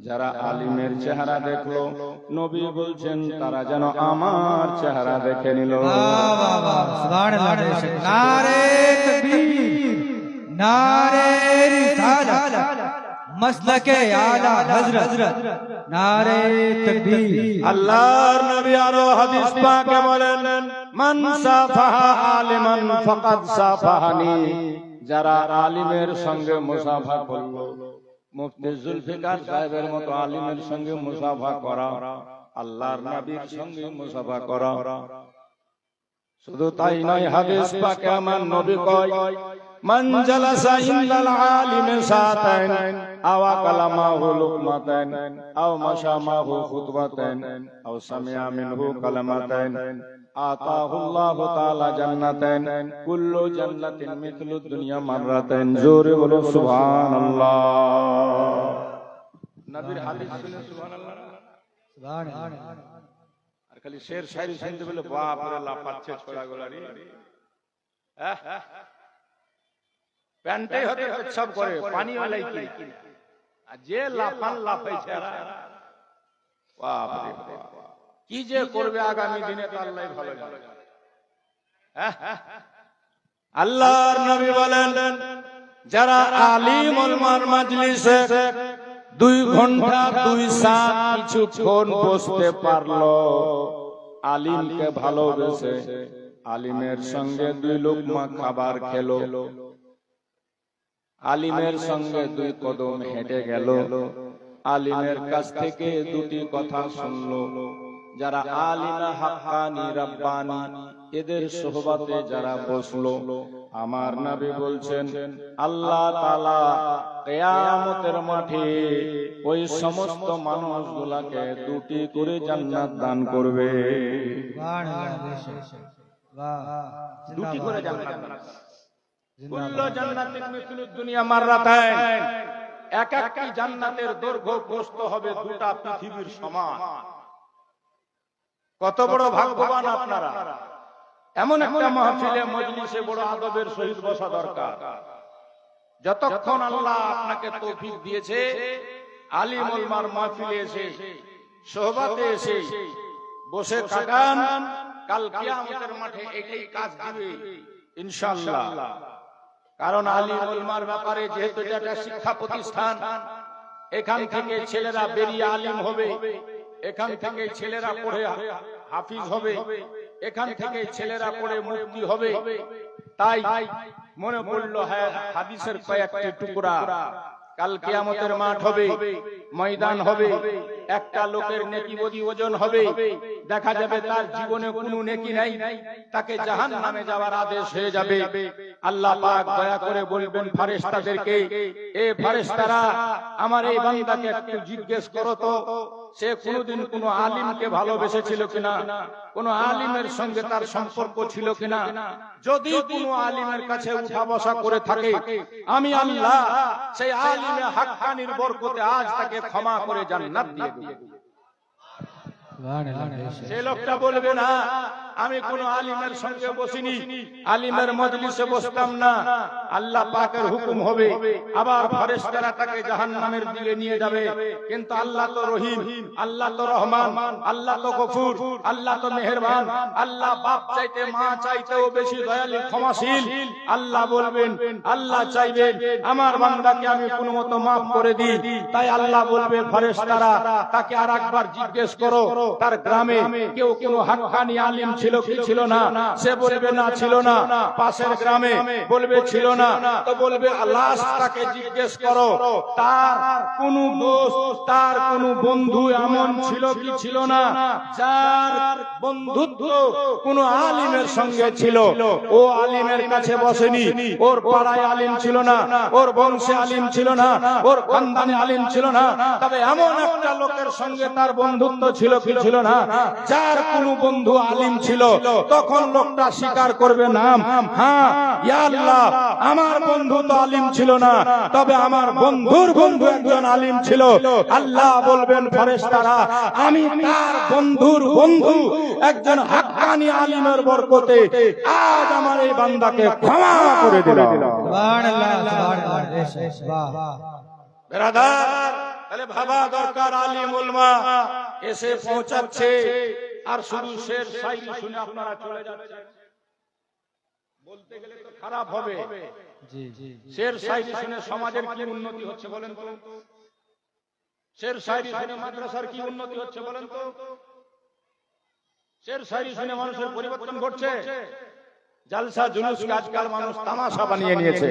যারা আলিমের চেহারা দেখলো নবী বলছেন তারা যেন আমার চেহারা দেখে নিল। সুবহানাল্লাহ। নারে তাকবীর, নারে রিসালাত, মাসলাকে আলা হযরত, নারে তাকবীর। আল্লাহর নবী আরো হাদিস পাকে বলেন, মান সাফাহা আলিমান ফাকাদ সাফাহানি। যারা আলিমের সঙ্গে মুসাফা করলো, মুফতি জুলফিকার সাহেবের মতো আলিমের সঙ্গে মুসাফা করা, আল্লাহর নবীর সঙ্গে মুসাফা করা। শুধু তাই নয়, হাদিস পাকে আমার নবী কয়, মান জালাসা ইনদাল আলিমি সাতাইন আও কালামাহু লুকমাতাইন আও মাশামাহু খুতবাতাইন আও সামিআ মিনহু কালামাতাইন আতাহুল্লাহু তাআলা জান্নাতাইন কুল্লু জান্নাতিন মিথলু দুনিয়া মাররাতাইন। জোরে বলো সুবহানাল্লাহ। নবীর হাদিস শুনে সুবহানাল্লাহ। সুবহানাল্লাহ। আর খালি শের শায়রি শুনতে বলে বাপ রে লাফাচ্ছে ছোড়া গোলারি। প্যান্টাই হতে সব করে পানিওয়ালাই কি, আর যে লাফান লাফাইছে বাপ রে বাপ, কি যে করবে আগামী দিনে তো আল্লাহই ভালো জানে। আল্লাহর নবী বলেন, যারা আলিম ওলামার মাজলিসে 2 ঘন্টা 2 সাত কিছুক্ষণ বসতে পারলো, আলিমকে ভালোবেসে আলিমের সঙ্গে 2 লোকমা খাবার খেলো, আলিমের সঙ্গে 2 কদম হেঁটে গেল, আলিমের কাছ থেকে 2টি কথা শুনলো, যারা আলিমা হাক্কানি রাব্বানি এদের সোহবতে যারা বসলো, আমার নবী বলছেন আল্লাহ তাআলা কিয়ামতের মাঠে ওই সমস্ত মানুষগুলোকে 2টি করে জান্নাত দান করবে। সুবহানাল্লাহ। 2টি করে জান্নাত দান করবে। কুল্লু জান্নাতিন মিথলু দুনিয়া মাররাতাইন। এক একটি জান্নাতের দৈর্ঘ্য প্রস্থ হবে 2টা পৃথিবীর সমান। কত বড় ভাগ্যবান আপনারা। এমন একটা মাহফিলে মজলিসে বড় আদবের সহিত বসা দরকার। যতক্ষণ আল্লাহ আপনাকে তৌফিক দিয়েছে, আলিম ওলামার মাহফিলে এসে সোহবতে এসে বসে কাটান, কাল কিয়ামতের মাঠে এটাই কাজ দিবে ইনশাআল্লাহ। কারণ আলিম ওলামার ব্যাপারে যেহেতু এটা শিক্ষা প্রতিষ্ঠান, এখান থেকে ছেলেরা বেরিয়ে আলিম হবে, এখান থেকে ছেলেরা পড়ে হাফিজ হবে, এখান থেকে ছেলেরা পড়ে মুফতি হবে। তাই মনে পড়লো হাদিসের কয়েকটি টুকরা। কাল কিয়ামতের মাঠ হবে, ময়দান হবে, একটা লোকের নেকি বদি ওজন হবে, দেখা যাবে তার জীবনে কোনো নেকি নাই, তাকে জাহান্নামে যাওয়ার আদেশ হয়ে যাবে। আল্লাহ পাক দয়া করে বলবেন ফেরেশতাদেরকে, এ ফেরেশতারা আমার এই বান্দাকে একটু জিজ্ঞেস করো তো, সে কোনদিন কোন আলিমকে ভালোবেসেছিল কিনা, কোন আলিমের সঙ্গে তার সম্পর্ক ছিল কিনা। যদি কোন আলিমের কাছে উঠা বসা করে থাকে, আমি আল্লাহ সেই আলিমে হাক্কানির বরকতে আজ তাকে ক্ষমা করে জান্নাত দিয়ে দেব। সে লোকটা বলবে না আমি কোন আলিমের সঙ্গে বসিনি, আলিমের মজলিসে বসতাম না। আল্লাহ পাকের হুকুম হবে, আবার ফেরেশতারা তাকে জাহান্নামের দিকে নিয়ে যাবে। কিন্তু আল্লাহ তো রহিম, আল্লাহ তো রহমান, আল্লাহ তো গফুর, আল্লাহ তো মেহেরবান, আল্লাহ বাপ চাইতে মা চাইতেও বেশি দয়ালু ক্ষমাশীল। আল্লাহ বলবেন, আল্লাহ চাইবেন আমার বান্দাকে আমি কোনো মতো মাফ করে দিই। তাই আল্লাহ বলবে ফেরেশতারা তাকে আরেকবার জিজ্ঞেস করো, তার গ্রামে কেউ কোন হাক্কানি আলিম ছিল কি ছিল না? সে বলবে না ছিল না। পাশের গ্রামে বলবে ছিল না, তো বলবে আল্লাহ তাকে জিজ্ঞেস করো তার কোন দোস্ত, তার কোন বন্ধু এমন ছিল কি ছিল না যার বন্ধুত্ব কোন আলিমের সঙ্গে ছিল। ও আলিমের কাছে বসেনি, ওর পাড়ায় আলিম ছিল না, ওর বংশে আলিম ছিল না, ওর খানদানে আলিম ছিল না, তবে এমন একটা লোকের সঙ্গে তার বন্ধুত্ব ছিল কি ছিল না যার কোন বন্ধু আলিম ছিল। তখন লোকটা স্বীকার করবে নাম, হ্যাঁ ইয়া আল্লাহ আমার বন্ধু তো আলিম ছিল না, তবে আমার বন্ধুর বন্ধু একজন আলিম ছিল। আল্লাহ বলবেন ফেরেশতারা আমি তার বন্ধুর বন্ধু একজন হাক্কানি আলিমের বরকতে আজ আমার এই বান্দাকে ক্ষমা করে দিলাম। সুবহানাল্লাহ, সুবহানাল্লাহ। ব্রাদার তাহলে ভাবা দরকার আলিম উলমা এসে পৌঁছাচ্ছে আর শুধু শের শায়রি শুনে আপনারা চলে যাচ্ছেন, বলতে গেলে তো খারাপ হবে। জি জি শের শায়রি শুনে সমাজের কি উন্নতি হচ্ছে বলেন তো? শের শায়রি শুনে মাদ্রাসার কি উন্নতি হচ্ছে বলেন তো? শের শায়রি শুনে মানুষের পরিবর্তন ঘটছে? জালসা জুলুসকে আজকাল মানুষ তামাশা বানিয়ে নিয়েছে।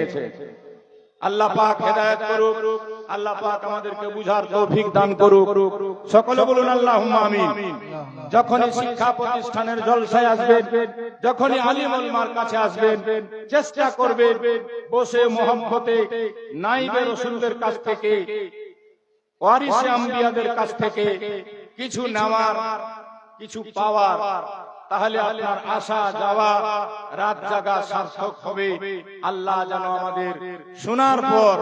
আল্লাহ পাক হেদায়েত করুক, আল্লাহ পাক আমাদেরকে বুঝার তৌফিক দান করুক। সকলে বলুন আল্লাহুম্মা আমিন। যখনই শিক্ষা প্রতিষ্ঠানের জলসায় আসবেন, যখনই আলিম উলমার কাছে আসবেন, চেষ্টা করবেন বসে মহব্বতে নাইবে রাসূলদের কাছ থেকে, ওয়ারিসে আম্বিয়াদের কাছ থেকে কিছু নেওয়ার, কিছু পাওয়ার, তাহলে আপনার আসা যাওয়া রাত জাগা সার্থক হবে। আল্লাহ যেন আমাদের শোনার পর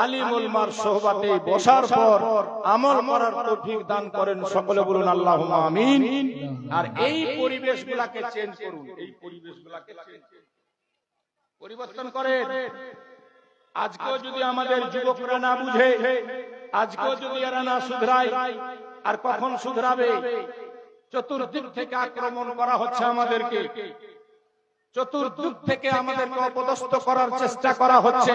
আলিম উলমার সোহবাতে বসার পর আমল করার তৌফিক দান করেন। সকলে বলুন আল্লাহুম্মা আমিন। আর এই পরিবেশগুলোকে চেঞ্জ করুন, এই পরিবেশগুলোকে পরিবর্তন করেন। আজকেও যদি আমাদের যুবকরা না বুঝে, আজকেও যদি এরা না শুধরায়, আর কখন শুধরাবে? চতুর্দিক থেকে আক্রমণ করা হচ্ছে আমাদেরকে, চতুর্দিক থেকে আমাদেরকে অপদস্থ করার চেষ্টা করা হচ্ছে,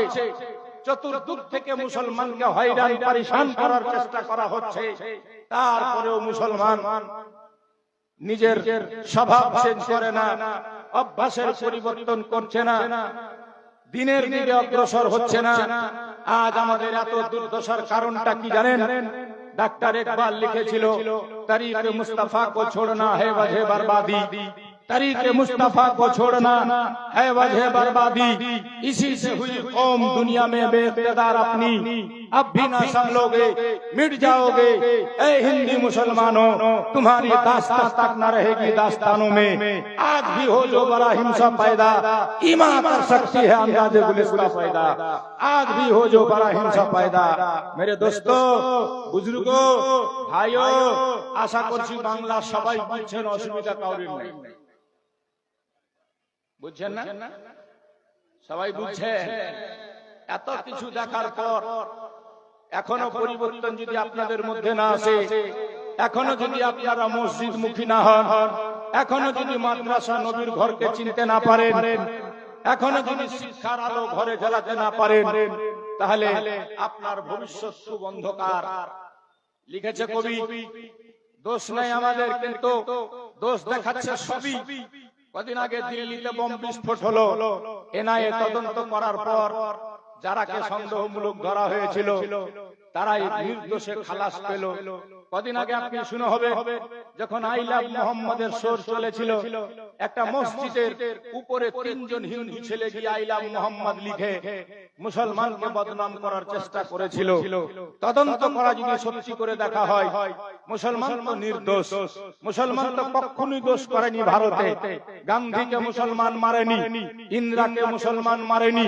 চতুর্দিক থেকে মুসলমানকে হয়রান পরেশান করার চেষ্টা করা হচ্ছে। তারপরেও মুসলমান নিজের স্বভাব চেঞ্জ করে না, অভ্যাসের পরিবর্তন করছে না, দিনের দিকে অগ্রসর হচ্ছে না। আজ আমাদের এত দুর্দশার কারণটা কি জানেন? डॉक्टर इकबाल लिखेছিল तरीके मुस्तफा को छोड़ना है वजह बर्बादी, तरीके मुस्तफा को छोड़ना है वजह बर्बादी, इसी से हुई कौम दुनिया में बेइख्तियार अपनी, अब भी ना संभलोगे मिट जाओगे ए हिंदी मुसलमानों, तुम्हारी दास्तां तक न रहेगी दास्तानों में। आज भी हो जो बड़ा हिंसा पैदा, ईमान कर सकती है अंदाज़े गुलिस्तां पैदा, आज भी हो जो बड़ा हिंसा पैदा। मेरे दोस्तों, बुजुर्गों, भाइयों, आशा করছি বাংলা সবাই বুঝছেন, অসুবিধা কাউরির নেই। বুঝছেন না? সবাই বুঝছেন? এত কিছু দেখার পর এখনো পরিবর্তন যদি আপনাদের মধ্যে না আসে, এখনো যদি আপনারা মসজিদ মুখী না হন, এখনো যদি মাদ্রাসা নবীর ঘরকে চিনতে না পারেন, এখনো যদি শিক্ষার আলো ঘরে জ্বালাতে না পারেন, তাহলে আপনার ভবিষ্যৎ খুব অন্ধকার। লিখেছে কবি, দোষ নাই আমাদের, কিন্তু দোষ দেখাচ্ছে সবই। কদিন আগে দিল্লিতে বোম বিস্ফোট হলো, এনআইএ তদন্ত করার পর যারাকে সন্দেহমূলক ধরা হয়েছিল তারাই নির্দোষে খালাস পেল। কদিন আগে আপনি শুনে হবে, যখন আই লাভ মোহাম্মদের সুর চলেছিল, একটা মসজিদের উপরে তিনজন হিন্দু ছেলে গিয়ে আই লাভ মোহাম্মদ লিখে মুসলমানকে বদনাম করার চেষ্টা করেছিল। তদন্ত করা যদি সত্যি করে দেখা হয়, মুসলমান তো নির্দোষ, মুসলমান তো কখনোই দোষ করেনি। ভারতে গান্ধীকে মুসলমান মারেনি, ইন্দিরাকে মুসলমান মারেনি,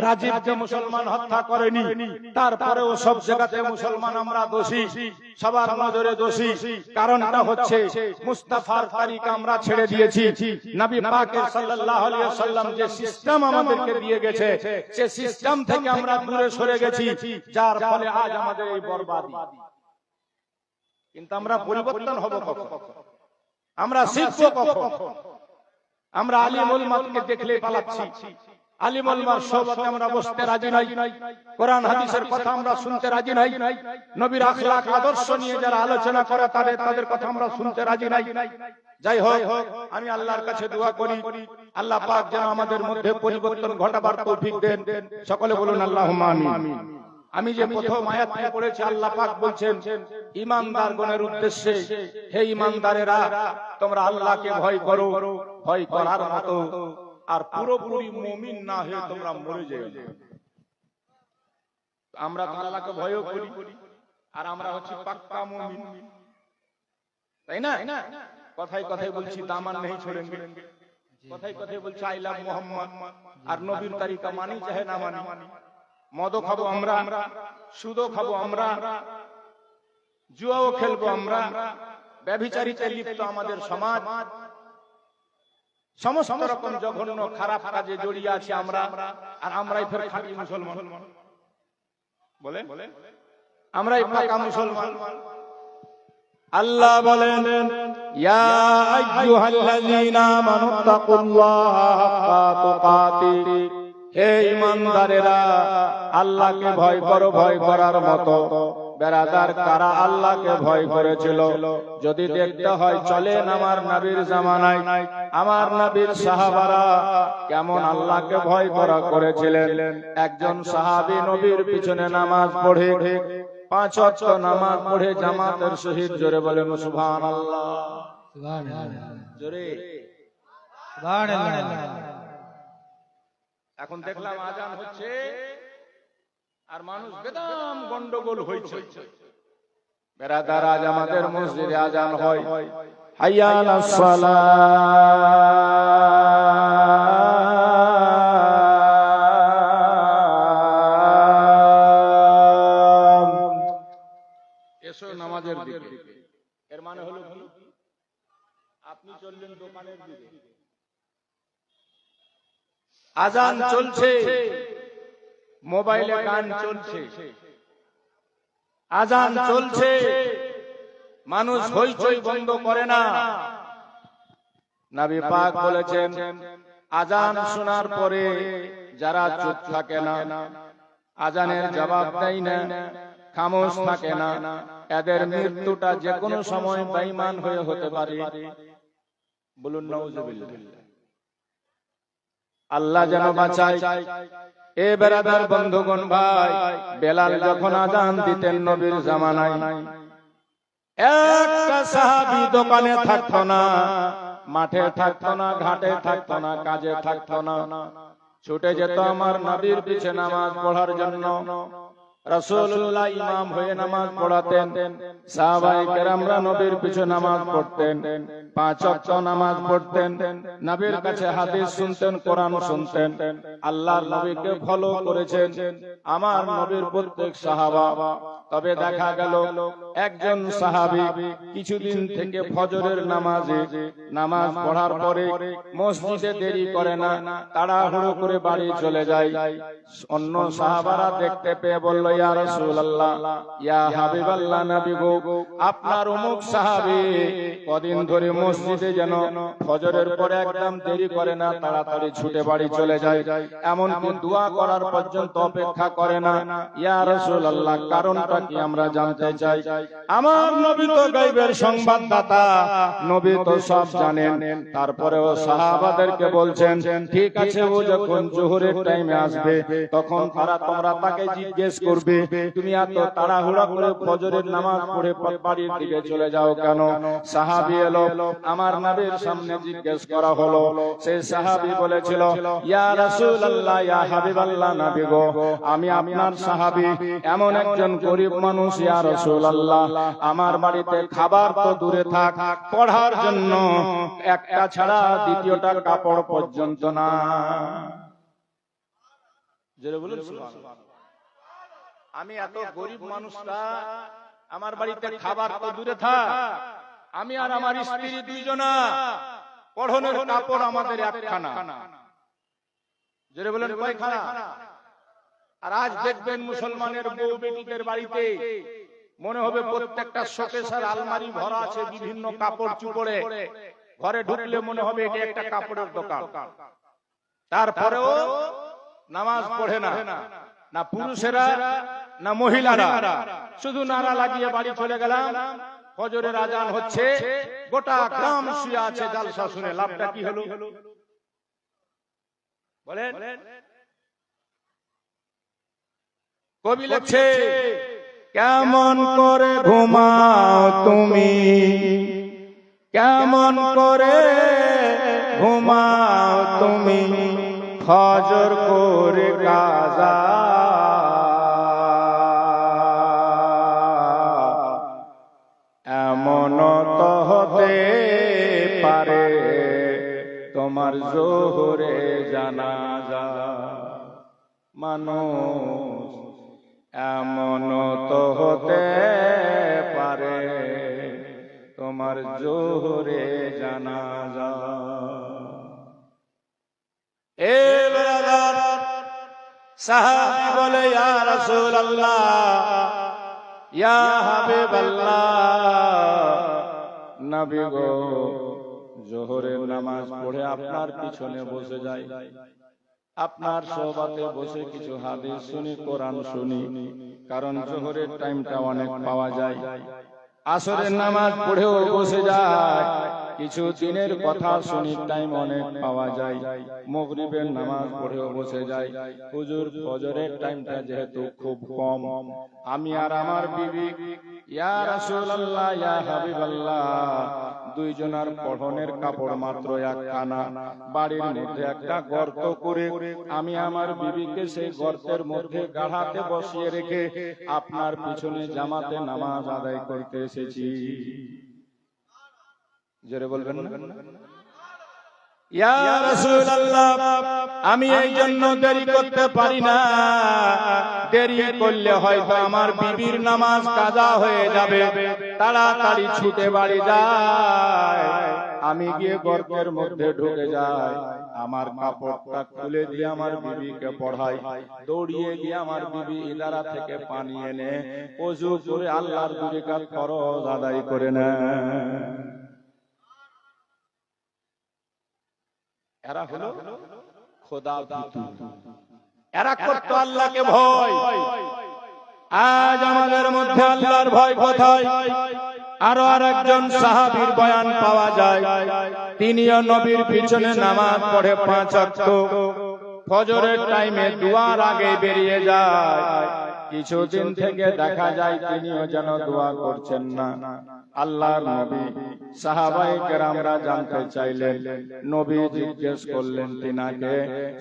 রাজীবকে মুসলমান হত্যা করেনি। তারপরেও সব জায়গাতে মুসলমান আমরা দোষী, সবার নজরে দোষী। কারণটা হচ্ছে মুস্তাফার তরিকা আমরা ছেড়ে দিয়েছি। নবী পাক সাল্লাল্লাহু আলাইহি ওয়াসাল্লাম যে সিস্টেম আমাদেরকে দিয়ে গেছে, সে সিস্টেম থেকে আমরা দূরে সরে গেছি, যার ফলে আজ আমাদের এই বরবাদি। কিন্তু আমরা পরিবর্তন হব কখন? আমরা শিখব কখন? আমরা আলিম উলমাকে দেখলে পালাচ্ছি, আলিম উলমার সোহবতে আমরা বসতে রাজি নাই, কোরআন হাদিসের কথা আমরা শুনতে রাজি নাই, নবীর আখলাক আদর্শ নিয়ে যারা আলোচনা করে তাদের কথা আমরা শুনতে রাজি নাই। যাই হোক, আমি আল্লাহর কাছে দোয়া করি, আল্লাহ পাক যেন আমাদের মধ্যে পরিবর্তন ঘটাবার তৌফিক দেন। সকলে বলুন আল্লাহুম্মা আমিন। আমি যে প্রথম আয়াতটি পড়েছি, আল্লাহ পাক বলছেন ঈমানদারগণের উদ্দেশ্যে, হে ঈমানদারেরা, তোমরা আল্লাহকে ভয় করো, ভয় করার মতো, আর পুরোপুরি মুমিন না হয়ে তোমরা মরে যাও। আমরা তো আল্লাহকে ভয়ও করি, আর আমরা হচ্ছি পাক্কা মুমিন, তাই না? কথায় কথায় বলছি দামান নেই ছোড়েঙ্গে, কথায় কথায় বলছি আই লাভ মোহাম্মদ, আর নবীর তরিকা মানি চাহে না মানি। মদও খাবো আমরা, সুদও খাবো আমরা, জুয়াও খেলবো আমরা, ব্যভিচারিতে লিপ্ত আমাদের সমাজ, সমস্ত রকম জঘন্য খারাপ কাজে জড়িয়ে আছি আমরা, আর আমরাই ফের খাঁটি মুসলমান বলে। আমরাই পাকা মুসলমান। আল্লাহ বলেন, ইয়া আইয়ুহাল্লাযীনা আমানুত্তাকুল্লাহা হাক্কা তুকাতিহি, হে ঈমানদারেরা আল্লাহকে ভয় করো, ভয় করার মতো। বেরাদার কারা আল্লাহকে ভয় করেছিল? যদি দেখতে হয় চলেন আমার নবীর জামানায় আমার নবীর সাহাবারা কেমন আল্লাহকে ভয় করা করেছিলেন। একজন সাহাবী নবীর পিছনে নামাজ পড়ে 5 ওয়াক্ত নামাজ পড়ে জামাতের সহিত, জোরে বলেন সুবহানাল্লাহ, সুবহানাল্লাহ, জোরে সুবহানাল্লাহ। এখন দেখলাম আজান হচ্ছে আর মানুষ বেদম গন্ডগোল হয়েছে। বেরাদার আজ আমাদের মসজিদে আজান হয়, হাইয়া আলাস সালাহ, এসো নামাজের দিকে। এর মানে হলো কি? আপনি চললেন দোকানের দিকে, আজান চলছে, মোবাইলে গান চলছে, আজান চলছে, মানুষ হইচই বন্ধ করে না। নবী পাক বলেছেন, আজান শোনার পরে যারা চুপ থাকে না, আজানের জবাব দেয় না, খামোশ থাকে না, এদের মৃত্যুটা যে কোনো সময় বেঈমান হয়ে হতে পারে। বলুন নাউজুবিল্লাহ। আল্লাহ যেন বাঁচায়। এ বেরাদার বন্ধুগণ ভাই, বেলাল যখন আজান দিতেন নবীর জামানায়, একটা সাহাবী দোকানে থাকতো না, মাঠে থাকতো না, ঘাটে থাকতো না, কাজে থাকতো না, ছুটে যেত আমার নবীর পিছে নামাজ পড়ার জন্য। রাসূলুল্লাহ ইমাম হয়ে নামাজ পড়াতেন, সাহাবায়ে কেরামরা নবীর পিছে নামাজ পড়তেন, 5 ওয়াক্ত নামাজ পড়তেন, নবীর কাছে হাদিস শুনতেন, কোরআন শুনতেন। আল্লাহর নবীকে ফলো করেছেন আমার নবীর প্রত্যেক সাহাবা। তবে দেখা গেল একজন সাহাবী কিছুদিন থেকে ফজরের নামাজ পড়ার পরে মসজিদে দেরি করে না, তাড়াহুড়ো করে বাড়ি চলে যায়। অন্য সাহাবারা দেখতে পেয়ে বলল, ইয়া রাসূলুল্লাহ, ইয়া হাবিবাল্লাহ, নবী গো, আপনার অমুক সাহাবী কদিন ধরে মসজিদে যেন ফজরের পরে একদম দেরি করে না, তাড়াতাড়ি ছুটে বাড়ি চলে যায়, এমনকি দোয়া করার পর্যন্ত অপেক্ষা করে না। ইয়া রাসূলুল্লাহ, কারণটা কি আমরা জানতে চাই। আমার নবী তো গায়বের সংবাদদাতা, নবী তো সব জানেন। তারপরেও সাহাবাদেরকে বলছেন, ঠিক আছে, ও যখন জোহরের টাইমে আসবে তখন তোমরা তাকে জিজ্ঞেস করবে, তুমি এত তাড়াহুড়া করে ফজরের নামাজ পড়ে বাড়ির দিকে চলে যাও কেন? সাহাবী এলো, আমার নবীর সামনে জিজ্ঞেস করা হলো। সেই সাহাবী বলেছিল, ইয়া রাসূলুল্লাহ, ইয়া হাবিবাল্লাহ, নবী গো, আমি আপনার সাহাবী, এমন একজন গরিব মানুষ, ইয়া রাসূলুল্লাহ, আমার বাড়িতে খাবার তো দূরে থাক, পড়ার জন্য একটা ছাড়া দ্বিতীয়টা কাপড় পর্যন্ত না। জোরে বলুন সুবহানাল্লাহ। আমি এত গরিব মানুষটা, আমার বাড়িতে খাবার তো দূরে থাক, আমি আর আমার স্ত্রী দুইজনা, পড়নের কাপড় আমাদের একখানা। জোরে বলেন কয়খানা? আর আজ দেখবেন মুসলমানের বউ বেটিদের বাড়িতে মনে হবে প্রত্যেকটা শোকেসের আলমারি ভরা আছে বিভিন্ন কাপড় চুপড়ে, ঘরে ঢুকলে মনে হবে এটা একটা কাপড়ের দোকান। তারপরেও নামাজ পড়ে না, না পুরুষেরা না মহিলারা, শুধু নারা লাগিয়ে বাড়ি চলে গেলাম। ফজরের আজান হচ্ছে, গোটা গ্রাম শুয়ে আছে জালসা শুনে, লাভটা কি হলো বলেন? কবি লিখছে, কেমন করে ঘুমাও তুমি, কেমন করে ঘুমাও তুমি, ফজর করে কাজা, এমন তো হতে পারে তোমার জোহরে জানাজা। মানুষ এমন তো হতে পারে তোমার জোহরে জানাজা। এ ব্রাদার, সাহাবী বলে, ইয়া রাসূলুল্লাহ, ইয়া হাবিবাল্লাহ, নবী গো, জোহরের নামাজ পড়ে আপনার পিছনে বসে যাই, আপনার সোহবতে বসে কিছু হাদিস শুনি, কোরআন শুনি, কারণ জোহরের টাইমটা অনেক পাওয়া যায়। আসরের নামাজ পড়েও বসে যায়, কিছু দিনের কথা শুনি, টাইম অনেক পাওয়া যায়। মাগরিবের নামাজ পড়েও বসে যায়। হুজুর ফজরের টাইমটা যেহেতু খুব কম, আমি আর আমার বিবি ইয়া রাসূলুল্লাহ ইয়া হাবিবাল্লাহ দুইজনের পরনের কাপড় মাত্র একখানা, বাড়ির মধ্যে একটা গর্ত করে আমি আমার বিবিকে সেই গর্তের মধ্যে গাড়াতে বসিয়ে রেখে আপনার পিছনে জামাতে নামাজ আদায় করতে এসেছি। জোরে বলবেন না? ইয়া রাসূলুল্লাহ, আমি এই জন্য দেরি করতে পারি না, দেরি করলে হয়তো আমার বিবির নামাজ কাজা হয়ে যাবে, তাড়াতাড়ি ছুটে বাড়ি যায়। আমি গিয়ে গর্তের মধ্যে ঢুকে যাই, আমার কাপড়টা খুলে দিয়ে আমার বিবিকে পড়াই, দৌড়িয়ে গিয়ে আমার বিবি ইদারা থেকে পানি এনে ওযু করে আল্লাহর 2 রাকাত ফরজ আদায় করে নেয়। এরা হলো খোদা ভীতু, এরা করতো আল্লাহকে ভয়। আজ আমাদের মধ্যে আল্লাহর ভয় কোথায়? আরো আরেকজন সাহাবীর বয়ান পাওয়া যায়, তিনিও নবীর পিছনে নামাজ পড়ে 5 ওয়াক্ত, ফজরের টাইমে দুয়ার আগে বেরিয়ে যায়। কিছুদিন থেকে দেখা যায় তিনিও যেন দোয়া করছেন না। আল্লাহর নবী সাহাবায়ে কেরামরা জানতে চাইলেন, নবী জিজ্ঞেস করলেন তিনাকে,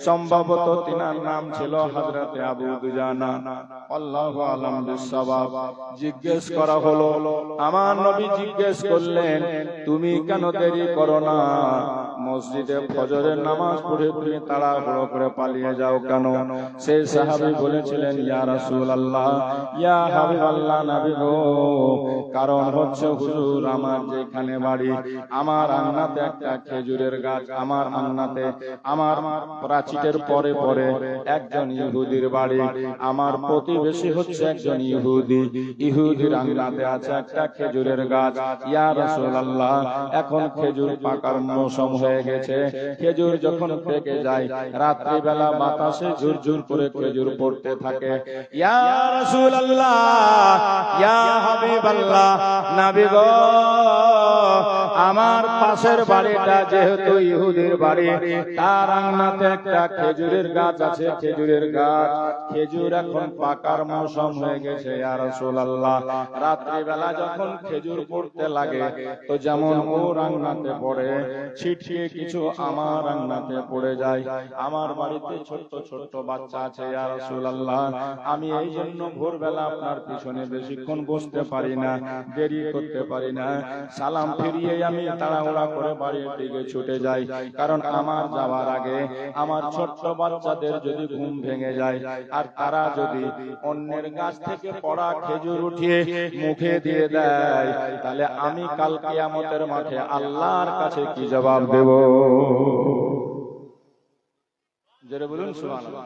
সম্ভবত তিনার নাম ছিল হযরতে আবু দুজানা, আল্লাহু আলাম বিসসাওয়াব। জিজ্ঞেস করা হলো, আমার নবী জিজ্ঞেস করলেন, তুমি কেন দেরি করো না? মসজিদে ফজরের নামাজ পড়ে তুমি তাড়াহুড়ো করে পালিয়ে যাও কেন? সেই সাহাবী বলেছিলেন, ইয়া রাসূলুল্লাহ, ইয়া হাবিবাল্লাহ, নবী গো, কারণ হচ্ছে হুজুর, আমার যেখানে বাড়ি, আমার আঙ্গনাতে একটা খেজুরের গাছ, আমার আঙ্গনাতে আমার প্রাচীরের পরে পরে একজন ইহুদির বাড়ি, আমার প্রতিবেশী হচ্ছে একজন ইহুদি, ইহুদির আঙ্গনাতে আছে একটা খেজুরের গাছ। ইয়া রাসূলুল্লাহ, এখন খেজুর পাকার মৌসুম হয়ে গেছে, খেজুর যখন পেকে যায়, রাত্রি বেলা বাতাসে ঝুরঝুর করে খেজুর পড়তে থাকে। ইয়া রাসূলুল্লাহ, ইয়া হাবিবাল্লাহ, নবী গো, আমার পাশের বাড়িটা যেহেতু ইহুদির বাড়ি, তার আঙ্গনাতে একটা খেজুরের গাছ আছে, খেজুরের গাছ, খেজুর এখন পাকার মৌসুম হয়ে গেছে। ইয়া রাসূলুল্লাহ, রাত্রি বেলা যখন খেজুর পড়তে লাগে, তো যেমন ওর আঙ্গনাতে পড়ে, ছিটকে কিছু আমার আঙ্গনাতে পড়ে যায়। আমার বাড়িতে ছোট্ট ছোট্ট বাচ্চা আছে। ইয়া রাসূলুল্লাহ, আমি এই জন্য ভোরবেলা আপনার পিছনে বেশিক্ষণ বসতে পারি না, দেরি করতে পারি না। সালাম ফিরিয়ে আমি তাড়াহুড়া করে বাড়ির দিকে ছুটে যাই, কারণ আমার যাওয়ার আগে আমার ছোট্ট বাচ্চাদের যদি ঘুম ভেঙে যায় আর তারা যদি অন্যের গাছ থেকে পড়া খেজুর উঠিয়ে মুখে দিয়ে দেয়, তাহলে আমি কাল কিয়ামতের মাঠে আল্লাহর কাছে কি জবাব দেব? জোরে বলুন সুবহানাল্লাহ।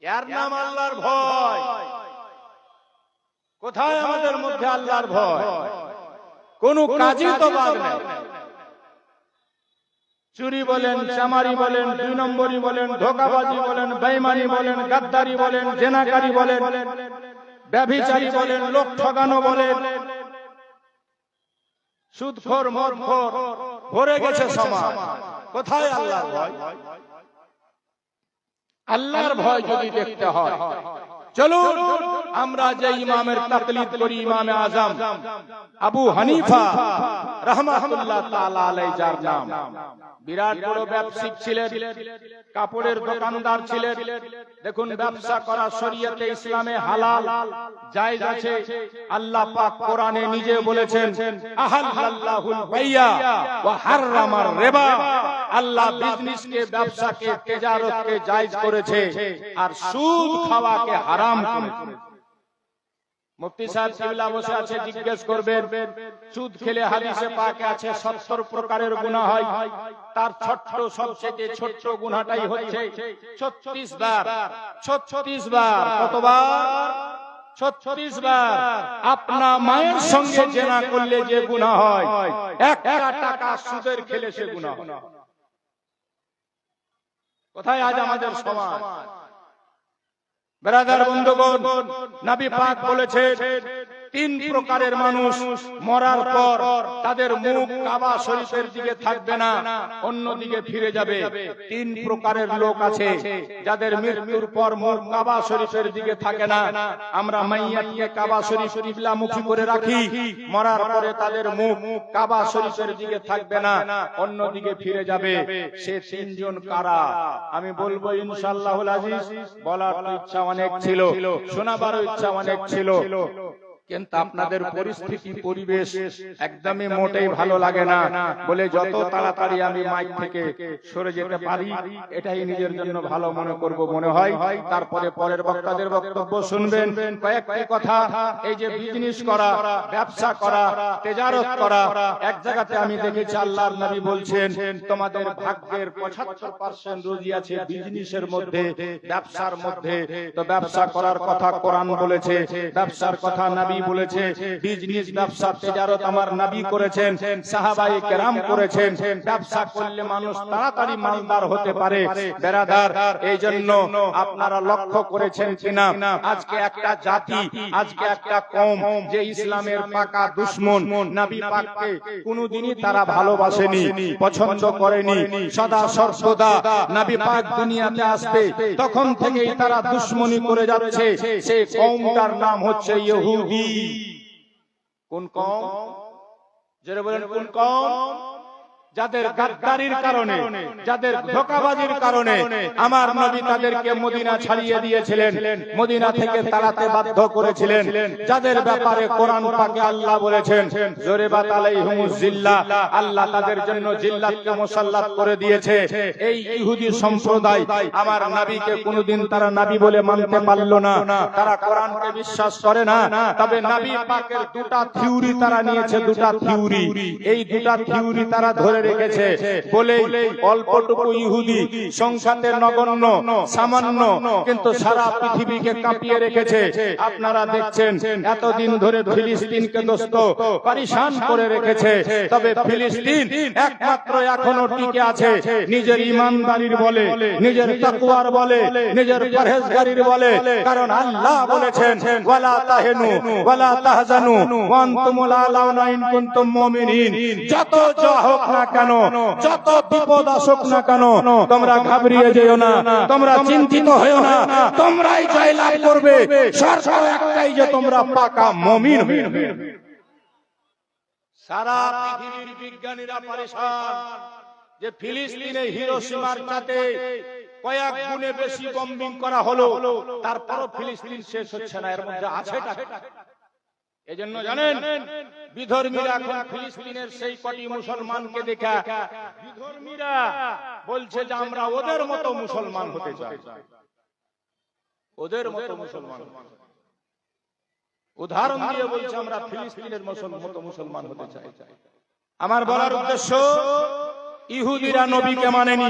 এর নাম আল্লাহর ভয়। কোথায় আমাদের মধ্যে আল্লাহর ভয়? কোন কাজই তো বাদ নেই। চুরি বলেন, চামারি বলেন, 2 নম্বরী বলেন, ধোঁকাবাজি বলেন, বেঈমানি বলেন, গাদ্দারি বলেন, জেনাকারী বলেন, ব্যভিচারী বলেন, লোক ঠকানো বলেন, সুদখোর, মদখোর, ভরে গেছে সমাজ। কোথায় আল্লাহর ভয়? আল্লাহর ভয় যদি দেখতে হয়, চলুন আমরা যে ইমামের তাকলিদ করি, ইমামে আজম আবু হানিফা রাহমাতুল্লাহ তাআলা আলাইহি, যার নাম, বিরাট বড় ব্যবসায়িক ছিলেন, কাপড়ের দোকানদার ছিলেন। দেখুন, ব্যবসা করা শরীয়তে ইসলামে হালাল, জায়েজ আছে। আল্লাহ পাক কোরআনে নিজে বলেছেন, আহাল্লাল্লাহুল বাইয়া ওয়া হাররামার রিবা। আল্লাহ বিজনেসকে, ব্যবসাকে, তিজারতকে জায়েজ করেছে আর সুদ খাওয়াকে হারাম করেছে। মুফতি সাহেব কিবলা বসে আছে, জিজ্ঞেস করবেন, সুদ খেলে হাদিসে পাকে আছে 70 প্রকারের গুনাহ হয়, তার ছোট্ট, সবচেয়ে ছোট্ট গুনাহটাই হচ্ছে 36 বার। 36 বার। কতবার? 36 বার। আপনার মায়ের সঙ্গে জেনা করলে যে গুনাহ হয়, একটা টাকা সুদের খেলে সে গুনাহ হয়। কোথায় আজ আমাদের সমাজ? ব্রাদার বন্ধুগণ, নবী পাক বলেছেন 3 প্রকারের মানুষ মরার পর তাদের মুখ কাবা শরীফের দিকে থাকবে না, অন্য দিকে ফিরে যাবে। 3 প্রকারের লোক আছে যাদের মৃত্যুর পর মুখ কাবা শরীফের দিকে থাকে না। আমরা মাইয়াতকে কাবা শরীফ কিবলামুখী করে রাখি, মরার পরে তাদের মুখ কাবা শরীফের দিকে থাকবে না, অন্য দিকে ফিরে যাবে। সে 3 জন কারা? আমি বলবো ইনশাআল্লাহুল আজিজ। বলার ইচ্ছা অনেক ছিল, শোনাবারও ইচ্ছা অনেক ছিল, কিন্তু আপনাদের পরিস্থিতি পরিবেশ একদমই মোটেই ভালো লাগে না বলে যত তাড়াতাড়ি আমি মাইক থেকে সরে যেতে পারি এটাই নিজের জন্য ভালো মনে করব মনে হয়। তারপরে পরের বক্তাদের বক্তব্য শুনবেন। কয়েকটি কথা, এই যে বিজনেস করা, ব্যবসা করা, তেজারত করা, এক জায়গাতে আমি দেখেছি আল্লাহর নবী বলছেন তোমাদের ভাগ্যের 75% রুজি আছে বিজনেসের মধ্যে, ব্যবসার মধ্যে। তো ব্যবসা করার কথা কোরআন বলেছে, ব্যবসার কথা নবী বলেছে। বিজনেস, ব্যবসা, তেজারত আমার নবী করেছেন, সাহাবায়ে কেরাম করেছেন। ব্যবসা করলে মানুষ তাড়াতাড়ি মালদার হতে পারে। বেরাদার, এই জন্য আপনারা লক্ষ্য করেছেন কিনা, আজকে একটা জাতি, আজকে একটা কওম যে ইসলামের পাকা দুশমন, নবী পাককে কোনোদিনই তারা ভালোবাসেনি, পছন্দ করেনি। সদা সর্বদা নবী পাক দুনিয়াতে আসবে তখন থেকেই তারা দুশমনি করে যাচ্ছে। সেই কওমটার নাম হচ্ছে ইহুদি। কোন কওম? যারা বলেন কোন কওম? যাদের গাদ্দারির কারণে, যাদের ধোঁকাবাজির কারণে আমার নবী তাদেরকে মদিনা ছাড়িয়ে দিয়েছিলেন, মদিনা থেকে তাড়াতে বাধ্য করেছিলেন। যাদের ব্যাপারে কোরআন পাকে আল্লাহ বলেছেন জরিবাত আলাইহিমুজ জিল্লাহ, আল্লাহ তাদের জন্য জিল্লাতকে মুসাল্লাত করে দিয়েছে। এই ইহুদি সম্প্রদায় আমার নবীকে কোনোদিন তারা নবী বলে মানতে পারল না, তারা কোরআনকে বিশ্বাস করে না। তবে নবী পাকের দুটা থিওরি তারা নিয়েছে, দুটা থিওরি। এই দুটা থিওরি তারা ধরে রেখেছে বলে অল্পটুকু ইহুদি, সংখ্যাতে নগণ্য, সামান্য, কিন্তু সারা পৃথিবীকে কাঁপিয়ে রেখেছে। আপনারা দেখছেন এতদিন ধরে ফিলিস্তিনকে দোস্ত পরিশান করে রেখেছে। তবে ফিলিস্তিন একমাত্র এখনো টিকে আছে নিজের ইমানদারির বলে, নিজের তাকওয়ার বলে, নিজের পরহেজগারির বলে। কারণ আল্লাহ বলেছেন ওয়ালা তাহিনু ওয়ালা তাহজানু ওয়া আনতুমুল আ'লাউনা ইন কুনতুম মুমিনিন। যত যা হোক না কেন, যত বিপদ আসুক না কেন, তোমরা ঘাবড়িয়ে যেও না, তোমরা চিন্তিত হয়ো না, তোমরাই জয়লাভ করবে। শর্ত একটাই যে তোমরা পাকা মুমিন হবে। সারা পৃথিবীর বিজ্ঞানীরা পরেশান যে ফিলিস্তিনে হিরোশিমার সাথে কয়েক গুণে বেশি বম্বিং করা হলো, তারপরও ফিলিস্তিন শেষ হচ্ছে না। এর মধ্যে আছে এজন্য জানেন বিধর্মীরা এখন ফিলিস্তিনের সেই কটি মুসলমানকে দেখা বিধর্মীরা বলছে যে আমরা ওদের মতো মুসলমান হতে চাই, ওদের মতো মুসলমান। উদাহরণ দিয়ে বলছে আমরা ফিলিস্তিনের মতো মুসলমান হতে চাই। আমার বলার উদ্দেশ্য, ইহুদিরা নবীকে মানেনি।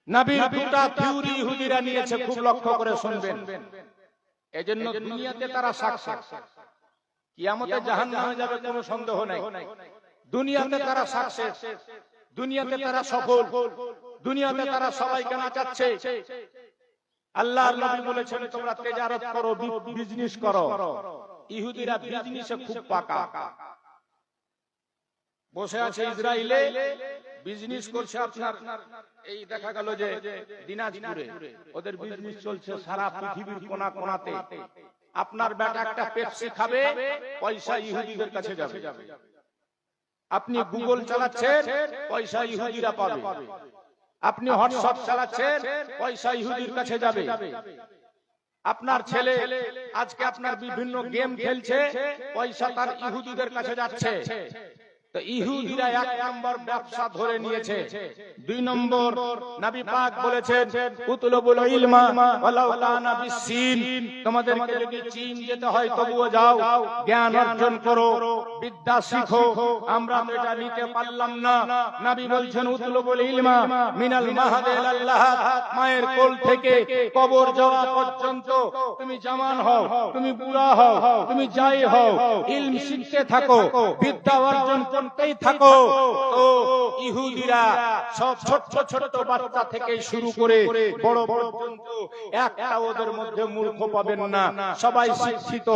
নবীর দুটা থিওরি ইহুদিরা নিয়েছে, খুব লক্ষ্য করে শুনবেন। এজন্য দুনিয়াতে তারা সাকসেস, কিয়ামতে জাহান্নামে যাবে কোনো সন্দেহ নাই। দুনিয়াতে তারা সাকসেস, দুনিয়াতে তারা সফল, দুনিয়াতে তারা সবাইকে নাচাচ্ছে। আল্লাহর নবী বলেছেন তোমরা তেজারত করো, বিজনেস করো। ইহুদিরা বিজনেসে খুব পাকা। বসে আছে ইসরায়েলে, বিজনেস করছে আপনার এই দেখা গেল যে দিনাজপুরে ওদের বিজনেস চলছে সারা পৃথিবীর কোনা কোনাতে। আপনার বেটা একটা পেপসি খাবে, পয়সা ইহুদিদের কাছে যাবে। আপনি গুগল চালাচ্ছেন, পয়সা ইহুদিরা পাবে। আপনি হোয়াটসঅ্যাপ চালাচ্ছেন, পয়সা ইহুদির কাছে যাবে। আপনার ছেলে আজকে আপনার বিভিন্ন গেম খেলছে, পয়সা তার ইহুদিদের কাছে যাচ্ছে। তো ইহুদিরা এক নম্বর ব্যবসা ধরে নিয়েছে। দুই নম্বর নবী পাক বলেছেন উতলুবুল ইলমা ওয়ালাউ কানা বিসসিন, তোমাদেরকে যদি চীন যেতে হয় তবুও যাও, জ্ঞান অর্জন করো, বিদ্যা শিখো। আমরা তো এটা নিতে পারলাম না। নবী বলছেন উতলুবুল ইলমা মিনাল মাহদি ইলাল লাহাদ, মায়ের কোল থেকে কবর যাওয়া পর্যন্ত তুমি জওয়ান হও, তুমি বুড়া হও, তুমি যাই হও, ইলম শিখতে থাকো, বিদ্যা অর্জন করতেই থাকো। তো ইহুদিরা সব ছোট ছোট বাচ্চা থেকে শুরু করে বড় পর্যন্ত একটা ওদের মধ্যে মূর্খ পাবেন না। সবাই শিক্ষিত,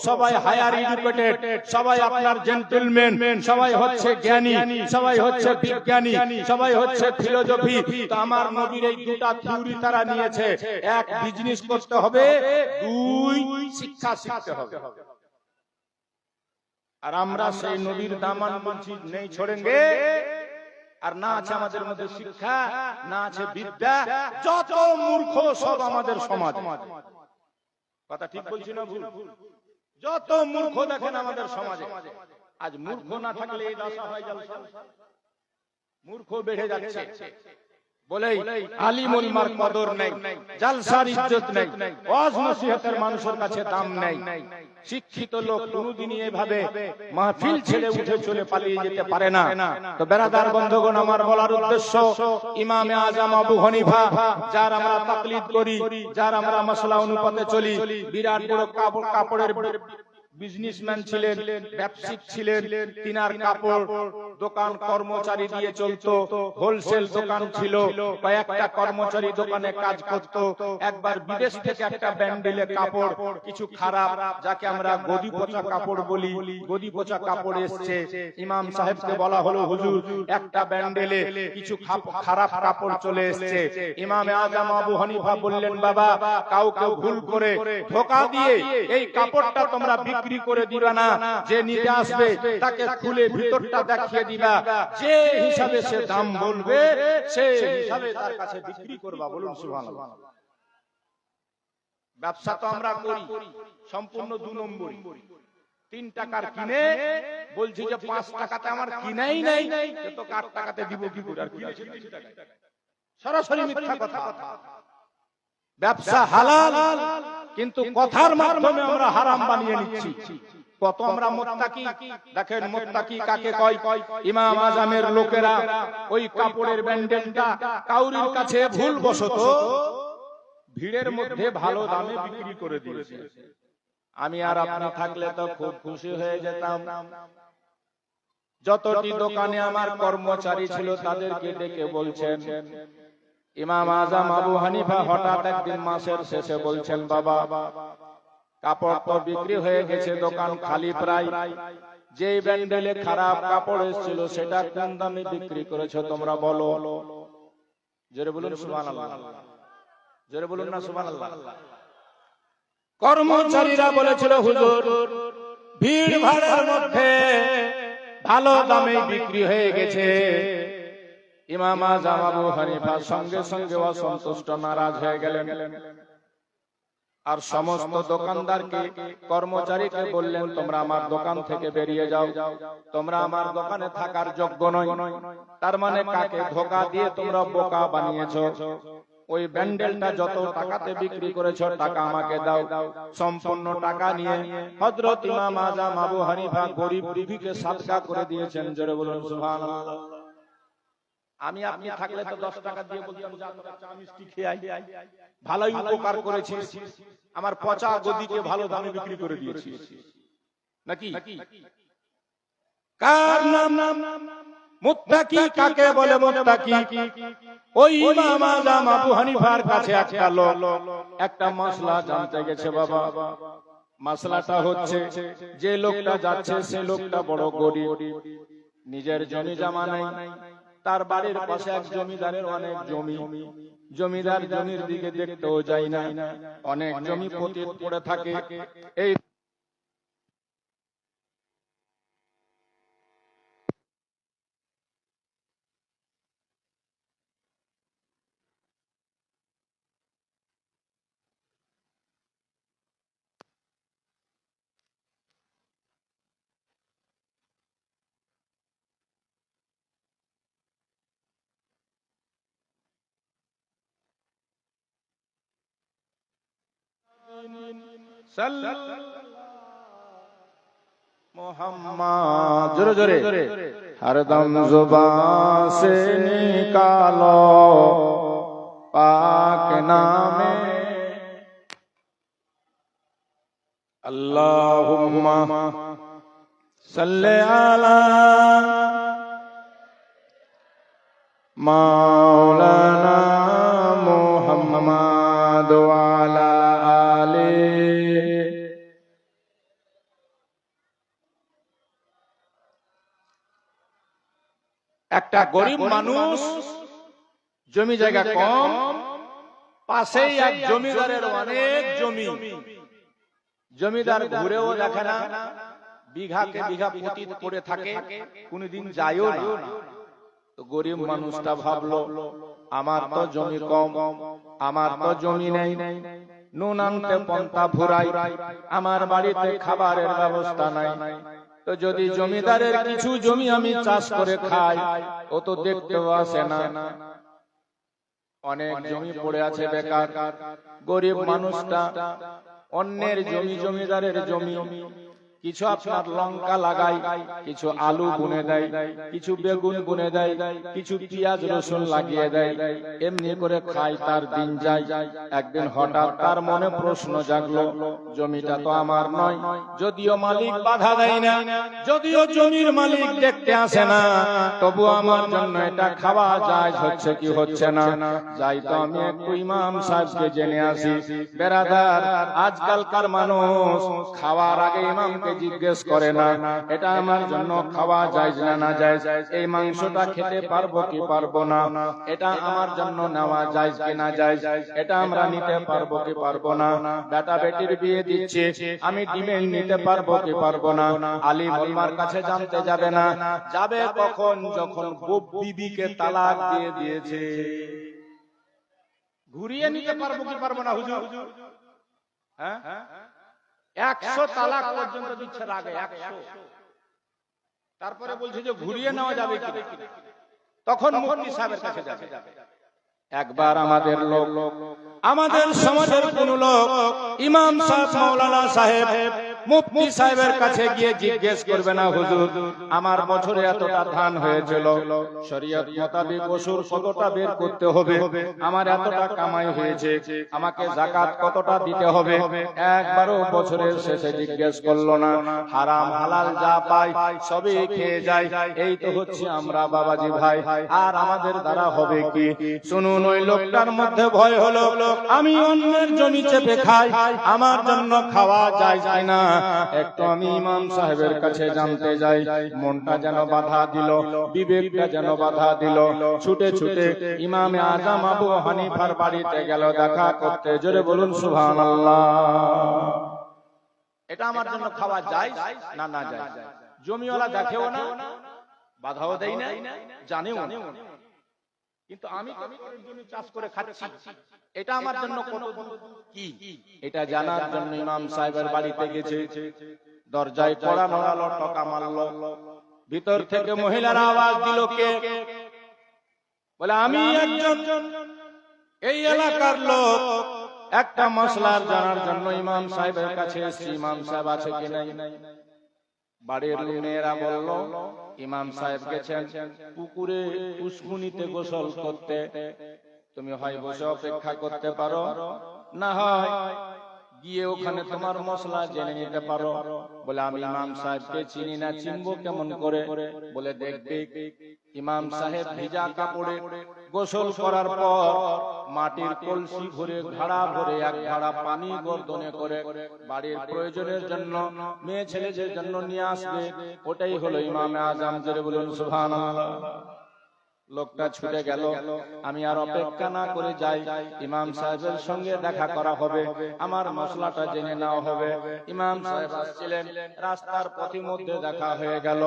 সবাই হায়ার এডুকেটেড, সবাই আপনার জেন্টলম্যান, সবাই হচ্ছে জ্ঞানী, সবাই হচ্ছে বিজ্ঞানী, সবাই হচ্ছে ফিলোসফি। তো আমার নবীর এই দুটা থিওরি তারা নিয়েছে। এক, বিজনেস করতে হবে, দুই, শিক্ষা শিখতে হবে। আর আমরা সেই নবীর দামান বলছি নেই ছোড়েঙ্গে। আর না আছে আমাদের মধ্যে শিক্ষা, না আছে বিদ্যা, যত মূর্খ সব আমাদের সমাজ। কথা ঠিক বলছি না ভুল? যত মূর্খ দেখেন আমাদের সমাজে। আজ মূর্খ না থাকলে এই দশা হয় জালসা। মূর্খ বেড়ে যাচ্ছে বলেই আলিমুল মার কদর নেই, জালসার ইজ্জত নেই, ওয়াজ নসিহতের মানুষের কাছে দাম নেই। শিক্ষিত লোক কোনদিনই এভাবে মাহফিল ছেড়ে উঠে চলে পালিয়ে যেতে পারে না। তো বেরাদার বন্ধুগণ, আমার বলার উদ্দেশ্য ইমামে আজম আবু হানিফা, যার আমরা তাকলিদ করি, যার আমরা মাসলা অনুপাতে চলি, বিরাট বড় কাপড়ের বিজনেসম্যান ছিলেন, ব্যবসায়িক ছিলেন। তিনার কাপড় দোকান কর্মচারী দিয়ে চলতো, হোলসেল দোকান ছিল, কয়েকটা কর্মচারী দোকানে কাজ করত। একবার বিদেশ থেকে একটা ব্যান্ডেলে কাপড়, কিছু খারাপ, যাকে আমরা গদি পচা কাপড় বলি, গদি পচা কাপড় এসছে। ইমাম সাহেবকে বলা হলো, হুজুর একটা ব্যান্ডেলে কিছু খারাপ কাপড় চলে এসছে। ইমামে আজম আবু হানিফা বললেন, বাবা, কাউকে ভুল করে ধোঁকা দিয়ে এই কাপড়টা তোমরা বিক্রি করে দিবা না। যে নিতে আসবে তাকে খুলে ভিতরটা দেখিয়ে দিবা, যে হিসাবে সে দাম বলবে সেই হিসাবে তার কাছে বিক্রি করবা। বলুন সুবহানাল্লাহ। ব্যবসা তো আমরা করি সম্পূর্ণ 2 নম্বরই। 3 টাকার কিনে বলছি যে 5 টাকাতে আমার কিনাই নাই, তো 8 টাকাতে দিব কি করে? আর কিনেছি 3 টাকায়। সরাসরি মিথ্যা কথা। ব্যবসা হালাল, কিন্তু কথার মাধ্যমে আমরা হারাম বানিয়ে নিচ্ছি। কত আমরা মুত্তাকি। দেখেন মুত্তাকি কাকে কয়? ইমাম আজমের লোকেরা ওই কাপড়ের ব্যান্ডেলটা কাউরির কাছে ভুলবশত ভিড়ের মধ্যে ভালো দামে বিক্রি করে দিয়েছে। আমি আর আপনি থাকলে তো খুব খুশি হয়ে যেতাম। যতটি দোকানে আমার কর্মচারী ছিল তাদেরকে ডেকে বলছেন, ইমাম আজম আবু হানিফা হঠাৎ একদিন মাসের শেষে বলছেন, বাবা, কাপড় তো বিক্রি হয়ে গেছে, দোকান খালি প্রায়। যে ব্যান্ডেলে খারাপ কাপড় এসেছিল সেটা কোন দামে বিক্রি করেছো তোমরা বলো। জোরে বলুন সুবহানাল্লাহ। জোরে বলুন না সুবহানাল্লাহ। কর্মচারীরা বলেছিল, হুজুর ভিড় ভাড়ার মধ্যে ভালো দামে বিক্রি হয়ে গেছে। ইমাম আজম আবু হানিফা সঙ্গে সঙ্গে অসন্তুষ্ট, নারাজ হয়ে গেলেন। আর সমস্ত দোকানদারকে, কর্মচারীকে বললেন, তোমরা আমার দোকান থেকে বেরিয়ে যাও, তোমরা আমার দোকানে থাকার যোগ্য নয়। তার মানে কাকে ধোঁকা দিয়ে তোমরা বোকা বানিয়েছো। ওই ব্যান্ডেলটা যত টাকাতে বিক্রি করেছো টাকা আমাকে দাও। সম্পূর্ণ টাকা নিয়ে হযরত ইমাম আজম আবু হানিফা গরিব দুঃখীকে সাদকা করে দিয়েছেন। জোরে বলুন সুবহানাল্লাহ। আমি আপনি থাকলে তো 10 টাকা দিয়ে বলতাম, যা তোরা চা মিষ্টি খেয়ে আই, ভালোই উপকার করেছিস, আমার পচা গদিকে ভালো দামে বিক্রি করে দিয়েছিস নাকি? কার নাম মুত্তাকি কাকে বলে? মুত্তাকি ওই ইমাম আজম আবু হানিফার কাছে একটা লোক একটা মাসলা জানতে গেছে। বাবা, মাসলাটা হচ্ছে, যে লোকটা যাচ্ছে সে লোকটা বড় গরিব, নিজের জমি জমা নাই। তার বাড়ির পাশে এক জমিদারের অনেক জমি, জমিদার জমির দিকে দেখতেও যায় না, অনেক জমি পতিত পড়ে থাকে। এই मोहम्मद जोरे जोरे हरदम जुबान से निकालो पाक नामे अल्लाहुम्मा सल्ले अला मौलाना मुहम्मद वाला आले। একটা গরিব মানুষ, জমি জায়গা কম, পাশেই এক জমিদারের অনেক জমি। জমিদার ঘুরেও দেখে না, বিঘাকে বিঘা পতিত করে থাকে, কোনদিন যায়ও না। তো গরিব মানুষটা ভাবলো, আমার তো জমি কম, আমার তো জমি নেই, নুন আনতে পন্থা ফুরাই, আমার বাড়িতে খাবারের ব্যবস্থা নাই। তো যদি জমিদারের কিছু জমি আমি চাষ করে খাই, ও তো দেখতেও আসে না। অনেক জমি পড়ে আছে বেকার। গরিব মানুষটা অন্যের জমি, জমিদারের জমি, কিছু আপনার লঙ্কা লাগাই, কিছু আলু বুনে দেয়, কিছু বেগুন বুনে দেয়, কিছু পেঁয়াজ রসুন লাগিয়ে দেয়, এমনি করে খায়, তার দিন যায়। একদিন হঠাৎ তার মনে প্রশ্ন জাগলো, জমিটা তো আমার নয়, যদিও মালিক বাধা দেয় না, যদিও জমির মালিক দেখতে আসে না, তবু আমার জন্য এটা খাওয়া যায় হচ্ছে কি হচ্ছে না। যাই তো আমি একটু ইমাম সাহেবকে জেনে আসি। বেরাদার, আজকালকার মানুষ খাওয়ার আগে ইমামকে জিজ্ঞেস করে না, এটা আমার জন্য খাওয়া যায় না না যায়, এই মাংসটা খেতে পারবো কি পারবো না, এটা আমার জন্য নেওয়া যায় কি না যায়, এটা আমরা নিতে পারবো কি পারবো না। বেটা বেটির বিয়ে দিচ্ছে, আমি ডিমেন্ড নিতে পারবো কি পারবো না। আলী মোল্লার কাছে জানতে যাবে না, যাবে কখন? যখন বিবিকে তালাক দিয়ে দিয়েছে। ঘুরিয়ে নিতে পারবো কি পারবো না হুজুর? হ্যাঁ, 100 তালাক পর্যন্ত দিচ্ছে আগে, 100। তারপরে বলছে যে ঘুরিয়ে নেওয়া যাবে কি, তখন মুফতি সাহেবের কাছে যাবে। একবার আমাদের লোক, আমাদের সমাজের কোন লোক ইমাম সাহেব, মাওলানা সাহেব, মুফতি সাহেবের কাছে গিয়ে জিজ্ঞেস করবে না, হুজুর আমার বছরে এতটা ধান হয়েছিল, শরীয়ত মোতাবেক ওসুর কতটা বের করতে হবে, আমার এতটা কামাই হয়েছে, আমাকে যাকাত কতটা দিতে হবে, একবারও বছরের শেষে জিজ্ঞেস করলো না। হারাম হালাল যা পাই সবই খেয়ে যায়। এই তো হচ্ছে আমরা বাবাজি ভাই, আর আমাদের দ্বারা হবে কি? শুনুন, ওই লোকটার মধ্যে ভয় হলো, আমি অন্যের জমি চেপে খাই, আমার জন্য খাওয়া যায় কিনা। একটু আমি ইমাম সাহেবের কাছে জানতে যাই। মনটা যেন বাধা দিল, বিবেকটা যেন বাধা দিল। ছুটে ছুটে ইমামে আজম আবু হানিফার বাড়িতে গেল দেখা করতে। জোরে বলুন সুবহানাল্লাহ। এটা আমার জন্য খাওয়া যায় না না যায়? জমিওয়ালা দেখেও না, বাধাও দেয় না, জানেও না, কিন্তু আমি জমি চাষ করে খাচ্ছি, এটা আমার জন্য কত কি, এটা জানার জন্য ইমাম সাহেবের বাড়িতে গেছে। দরজায় কড়া নড়ালো, টকা মারলো। ভিতর থেকে মহিলার আওয়াজ দিল, কে? বলে আমি একজন এই এলাকার লোক, একটা মশলার জানার জন্য ইমাম সাহেবের কাছে এসেছি, ইমাম সাহেব আছে কি নাই। বাড়ির মেয়েরা বলল, ইমাম সাহেব গেছেন পুকুরে পুষ্কুনিতে গোসল করতে, তুমি হয় বসে অপেক্ষা করতে পারো, না হয় গিয়ে ওখানে তোমার মশলা জেনে নিতে পারো। বলে আমি ইমাম সাহেবকে চিনি না, চিনবো কেমন করে? বলে দেখবে ইমাম সাহেব ভিজা কাপড়ে গোসল করার পর মাটির কলসি ভরে, ঘড়া ভরে, এক ঘড়া পানি গর্দনে করে বাড়ির প্রয়োজনের জন্য, মেয়ে ছেলেদের জন্য নিয়ে আসবে। ওটাই হলো ইমামে আজম। জোরে বলুন সুবহানাল্লাহ। লোকটা ছুটে গেল। আমি আর অপেক্ষা না করে যাই, ইমাম সাহেবের সঙ্গে দেখা করা হবে, আমার মশলাটা জেনে নেওয়া হবে। ইমাম সাহেব আসছিলেন, রাস্তার পথিমধ্যে দেখা হয়ে গেল,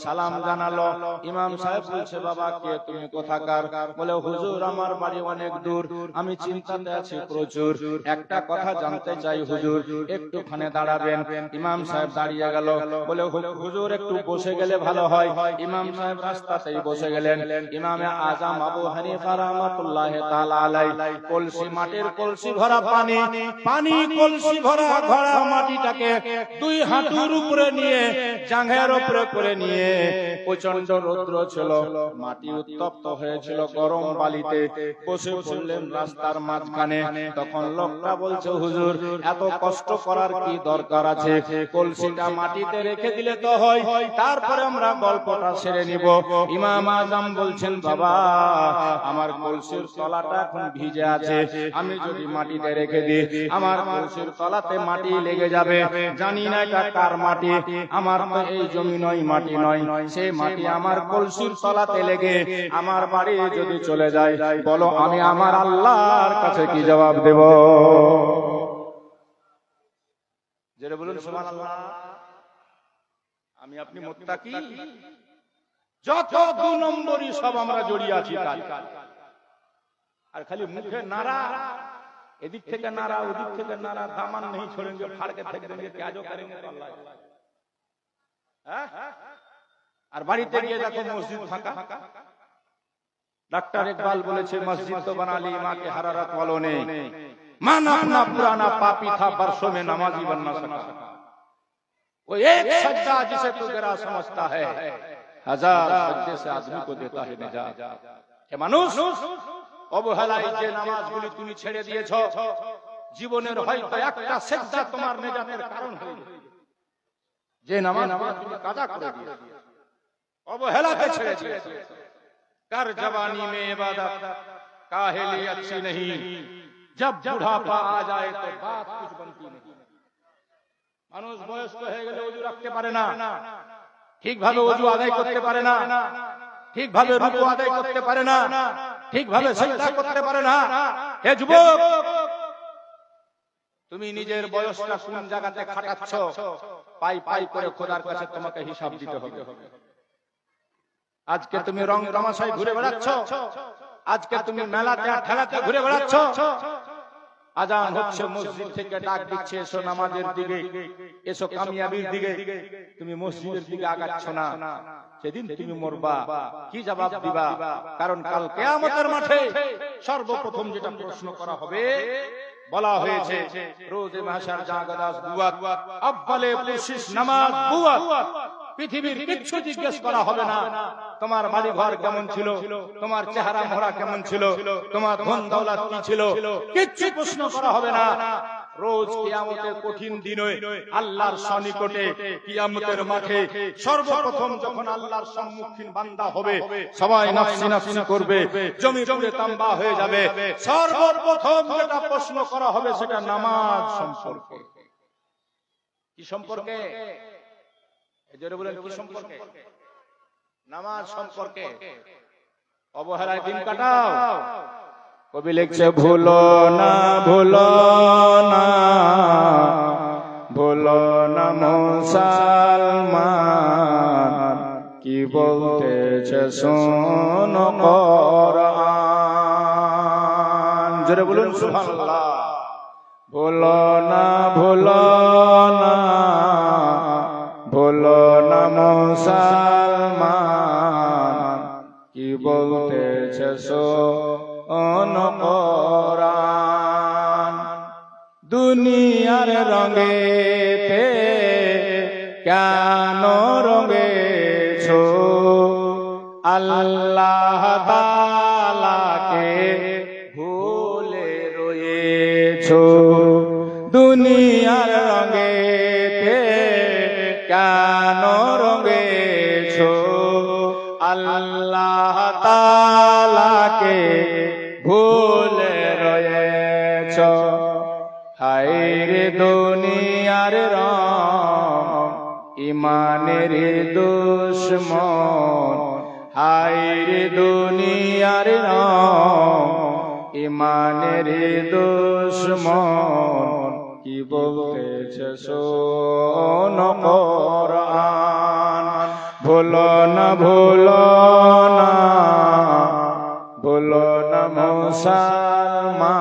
সালাম জানালো। ইমাম সাহেব বলছে, বাবা কে তুমি, কোথাকার? বলে হুজুর আমার বাড়ি অনেক দূর, আমি চিন্তাতে আছি প্রচুর, একটা কথা জানতে চাই হুজুর, একটুখানে দাঁড়াবেন। ইমাম সাহেব দাঁড়িয়ে গেল। বলে হুজুর একটু বসে গেলে ভালো হয়। ইমাম সাহেব রাস্তাতেই বসে গেলেন। ইমামে আজম আবু হানিফা রাহমাতুল্লাহ তাআলা আলাইহি কলসি মাটির কলসি ভরা পানি কলসি ভরা মাটিটাকে দুই হাঁটুর উপরে নিয়ে জাঙ্ঘের উপরে করে নিয়ে প্রচন্ড রৌদ্র ছিল, মাটি উত্তপ্ত হয়েছিল, গরম বালিতে বসে পড়লেন রাস্তার মাঝখানে। তখন লোকটা বলছে, হুজুর এত কষ্ট করার কি দরকার আছে, কলসিটা মাটিতে রেখে দিলে তো হয়, তারপরে আমরা গল্পটা সেরে নিব। ইমাম আজম বলছেন, বাবা আমার কলসির তলাটা এখন ভিজে আছে, আমি যদি মাটিতে রেখে দিই আমার কলসির তলাতে মাটি লেগে যাবে, জানি না এটা কার মাটি, আমার তো এই জমি নয়, মাটি নয়, সে মাটি আমার কলসির তলাতে লেগে আমার বাড়ি যদি চলে যায়, বলো আমি আমার আল্লাহর কাছে কি জবাব দেব? জোরে বলুন সুবহানাল্লাহ। আমি আপনি মুত্তাকি, যত দু নম্বরই সব আমরা জড়িয়ে আছি কাজ, আর খালি মুখে নারা, এদিক থেকে নারা ওদিক থেকে নারা, দামান नहीं छोड़ेंगे, फाड़ के फेंक देंगे, क्या जो करेंगे तो अल्लाह। আর বাড়িতে গিয়ে দেখো মসজিদ ফাঁকা। डॉक्टर इकबाल বলেছে, मस्जिद तो बना ली माँ के हरारत वालों ने, मान अपना पुराना पापी था बरसों में नमाजी बन ना सका, वो एक सज्जा जिसे तू गिरा समझता है, हजार सज्जे से आदमी को देता है निजात। হে মানুষ, অবহেলায় যে নামাজগুলি তুমি ছেড়ে দিয়েছো, জীবনের হয়তো একটা সিজদা তোমার নিজাতের কারণ হয়ে যাবে। যে নামাজ তুমি কাজা করে দিয়েছো, অবহেলাতে ছেড়ে দিয়েছো। कर जवानी में इबादत काहे लिए अच्छी नहीं, जब बुढ़ापा आ जाए तो बात कुछ बनती नहीं। মানুষ বয়স্ক হয়ে গেলে ওযু রাখতে পারে না, ঠিকভাবে ওযু আদায় করতে পারে না, ঠিকভাবে রুকু আদায় করতে পারে না, ঠিকভাবে সিজদা করতে পারে না। হে যুবক, তুমি নিজের বয়সটা কোন জায়গাতে খাটাচ্ছ, পাই পাই করে খোদার কাছে তোমাকে হিসাব দিতে হবে। আজকে তুমি রং তামাশায় ঘুরে বেড়াচ্ছ, আজকে তুমি মেলাতে আর ঠেলাতে ঘুরে বেড়াচ্ছ, আজান হচ্ছে মসজিদ থেকে ডাক দিচ্ছে, এসো নামাজের দিকে, এসো কামিয়াবির দিকে, তুমি মসজিদের দিকে আগাচ্ছ না। সেদিন তুমি মরবা, কি জবাব দিবা? কারণ কাল কিয়ামতের মাঠে সর্বপ্রথম যেটা প্রশ্ন করা হবে, বলা হয়েছে রোজে মাহশার জাগাদাস বুয়াত আব্বালে পুশিস নামাজ বুয়াত, পৃথিবীর কিচ্ছু জিজ্ঞেস করা হবে না। তোমার বাড়ি ঘর কেমন ছিল, তোমার চেহারা মোহরা কেমন ছিল, তোমার ধন দৌলত কি ছিল, কিচ্ছু প্রশ্ন করা হবে না। রোজ কিয়ামতের কঠিন দিনে আল্লাহর সন্নিকটে কিয়ামতের মাঠে সর্বপ্রথম যখন আল্লাহর সম্মুখীন বান্দা হবে, সবাই নফসি নফসি করবে, জমি পুড়ে তাম্বা হয়ে যাবে। সর্বপ্রথম যেটা প্রশ্ন করা হবে সেটা নামাজ সম্পর্কে। কি সম্পর্কে? এজন্য বলেন কি সম্পর্কে? নামাজ সম্পর্কে। অবহেলায় দিন কাটাও। কবি লিখছে, ভুলো না ভুলো না ভুলো না মুসলমান, কি বলতেছে শোনো কোরআন। জোরে বলুন সুবহানাল্লাহ। ভুলো না ভুলো না ভুলো না মুসলমান, কি বলতেছে শোনো কোরআন। দুনিয়ার রঙেতে কেন রঙেছো, আল্লাহ তাআলাকে ভুলে রয়েছো। দুনিয়ার রঙেতে কেন রঙেছো, আল্লাহ তাআলাকে ভুলে রয়েছো। হায়রে দুনিয়ার রং ইমানের দুশমন, হায়রে দুনিয়ার রং ইমানের দুশমন, কি বলতেছে শোনো কোরআন। ভুলো না ভুলো না ভুলো না মুসলমান,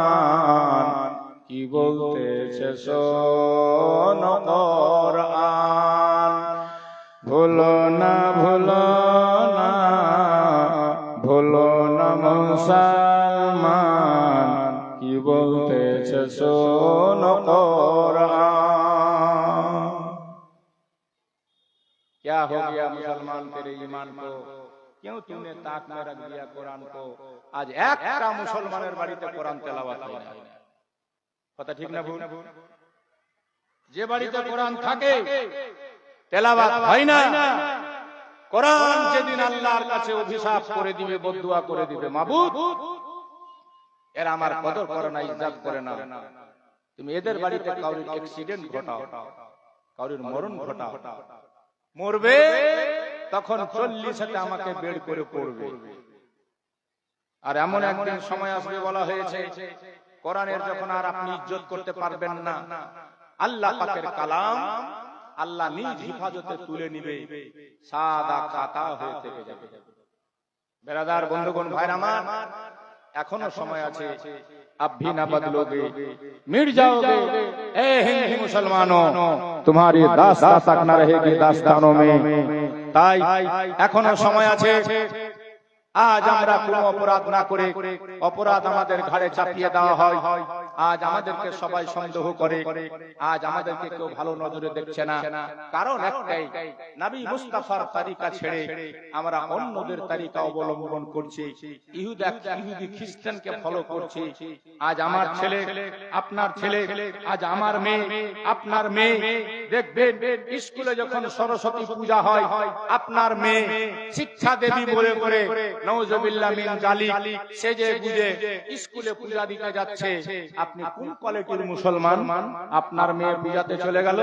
কি বলতেছে শোনো কোরআন। ভুলো না ভুলো না ভুলো মুসলমান কি বলতেছে শোনো কুরআন। क्या हो गया मुसलमान तेरे ईमान को, क्यों तूने ताक में रख दिया कुरान को। आज একটা মুসলমানের বাড়িতে কোরআন তেলাওয়াত হয় না। কথা ঠিক না ভুল? যে বাড়িতে কোরআন থাকে তেলাওয়াত হয় না। কোরআন যেদিন আল্লাহর কাছে অভিশাপ করে দিবে, বদদুয়া করে দিবে, মাবুদ এরা আমার কদর করে না, ইজ্জত করে না, তুমি এদের বাড়িতে কাউরির অ্যাক্সিডেন্ট ঘটাও, কাউরির মরণ ঘটাও, মরবে তখন 40 আমাকে বের করে পড়বে। আর এমন একদিন সময় আসবে, বলা হয়েছে কোরআনের যখন আর আপনি ইজ্জত করতে পারবেন না, আল্লাহ পাকের কালাম আল্লাহ নিজ হিফাজতে তুলে নিবে, সাদা খাতা হয়ে থেকে যাবে। বেরাদার বন্ধুগণ ভাইরা আমার, এখনো সময় আছে। अब भी ना बदलोगे मिट जाओगे ए हिंदी मुसलमानों, तुम्हारी दास्तान तक ना रहेगी दास्तानों में। তাই এখনো সময় আছে। আজ আমরা কোনো অপরাধ না করে অপরাধ আমাদের ঘাড়ে চাপিয়ে দেওয়া হয়। আজ আমাদেরকে সবাই সন্দেহ করে, আজ আমাদেরকে কেউ ভালো নজরে দেখছে না। কারণ একটাই, নবী মুস্তাফার তরিকা ছেড়ে আমরা অন্যদের তরিকা অবলম্বন করছি, ইহুদি খ্রিস্টানকে ফলো করছি। আজ আমার ছেলে, আপনার ছেলে, আজ আমার মেয়ে, আপনার মেয়ে, দেখবেন স্কুলে যখন সরস্বতী পূজা হয়, আপনার মেয়ে শিক্ষা দেবী বলে করে নাউজুবিল্লাহ মিন জালিক সেজে গুজে স্কুলে পূজা দিতে যাচ্ছে। আপনি কোন কোয়ালিটির মুসলমান? আপনার মেয়ে পূজাতে চলে গেল।